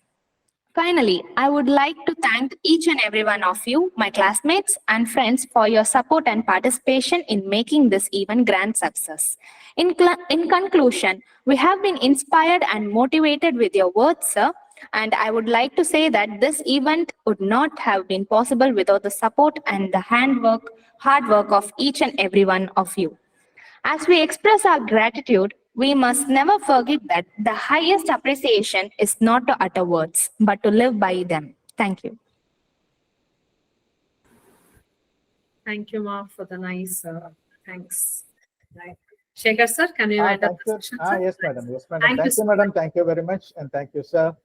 Finally, I would like to thank each and every one of you, my classmates and friends, for your support and participation in making this event grand success. In conclusion, we have been inspired and motivated with your words, sir, and I would like to say that this event would not have been possible without the support and the hard work of each and every one of you. As we express our gratitude, we must never forget that the highest appreciation is not to utter words, but to live by them. Thank you. Thank you, ma, for the nice thanks. Right. Shekhar sir, can you end up Thank the you. session, sir? Yes, madam. Yes, madam. Thank you Thank so you, madam. Thank you very much. And thank you, sir.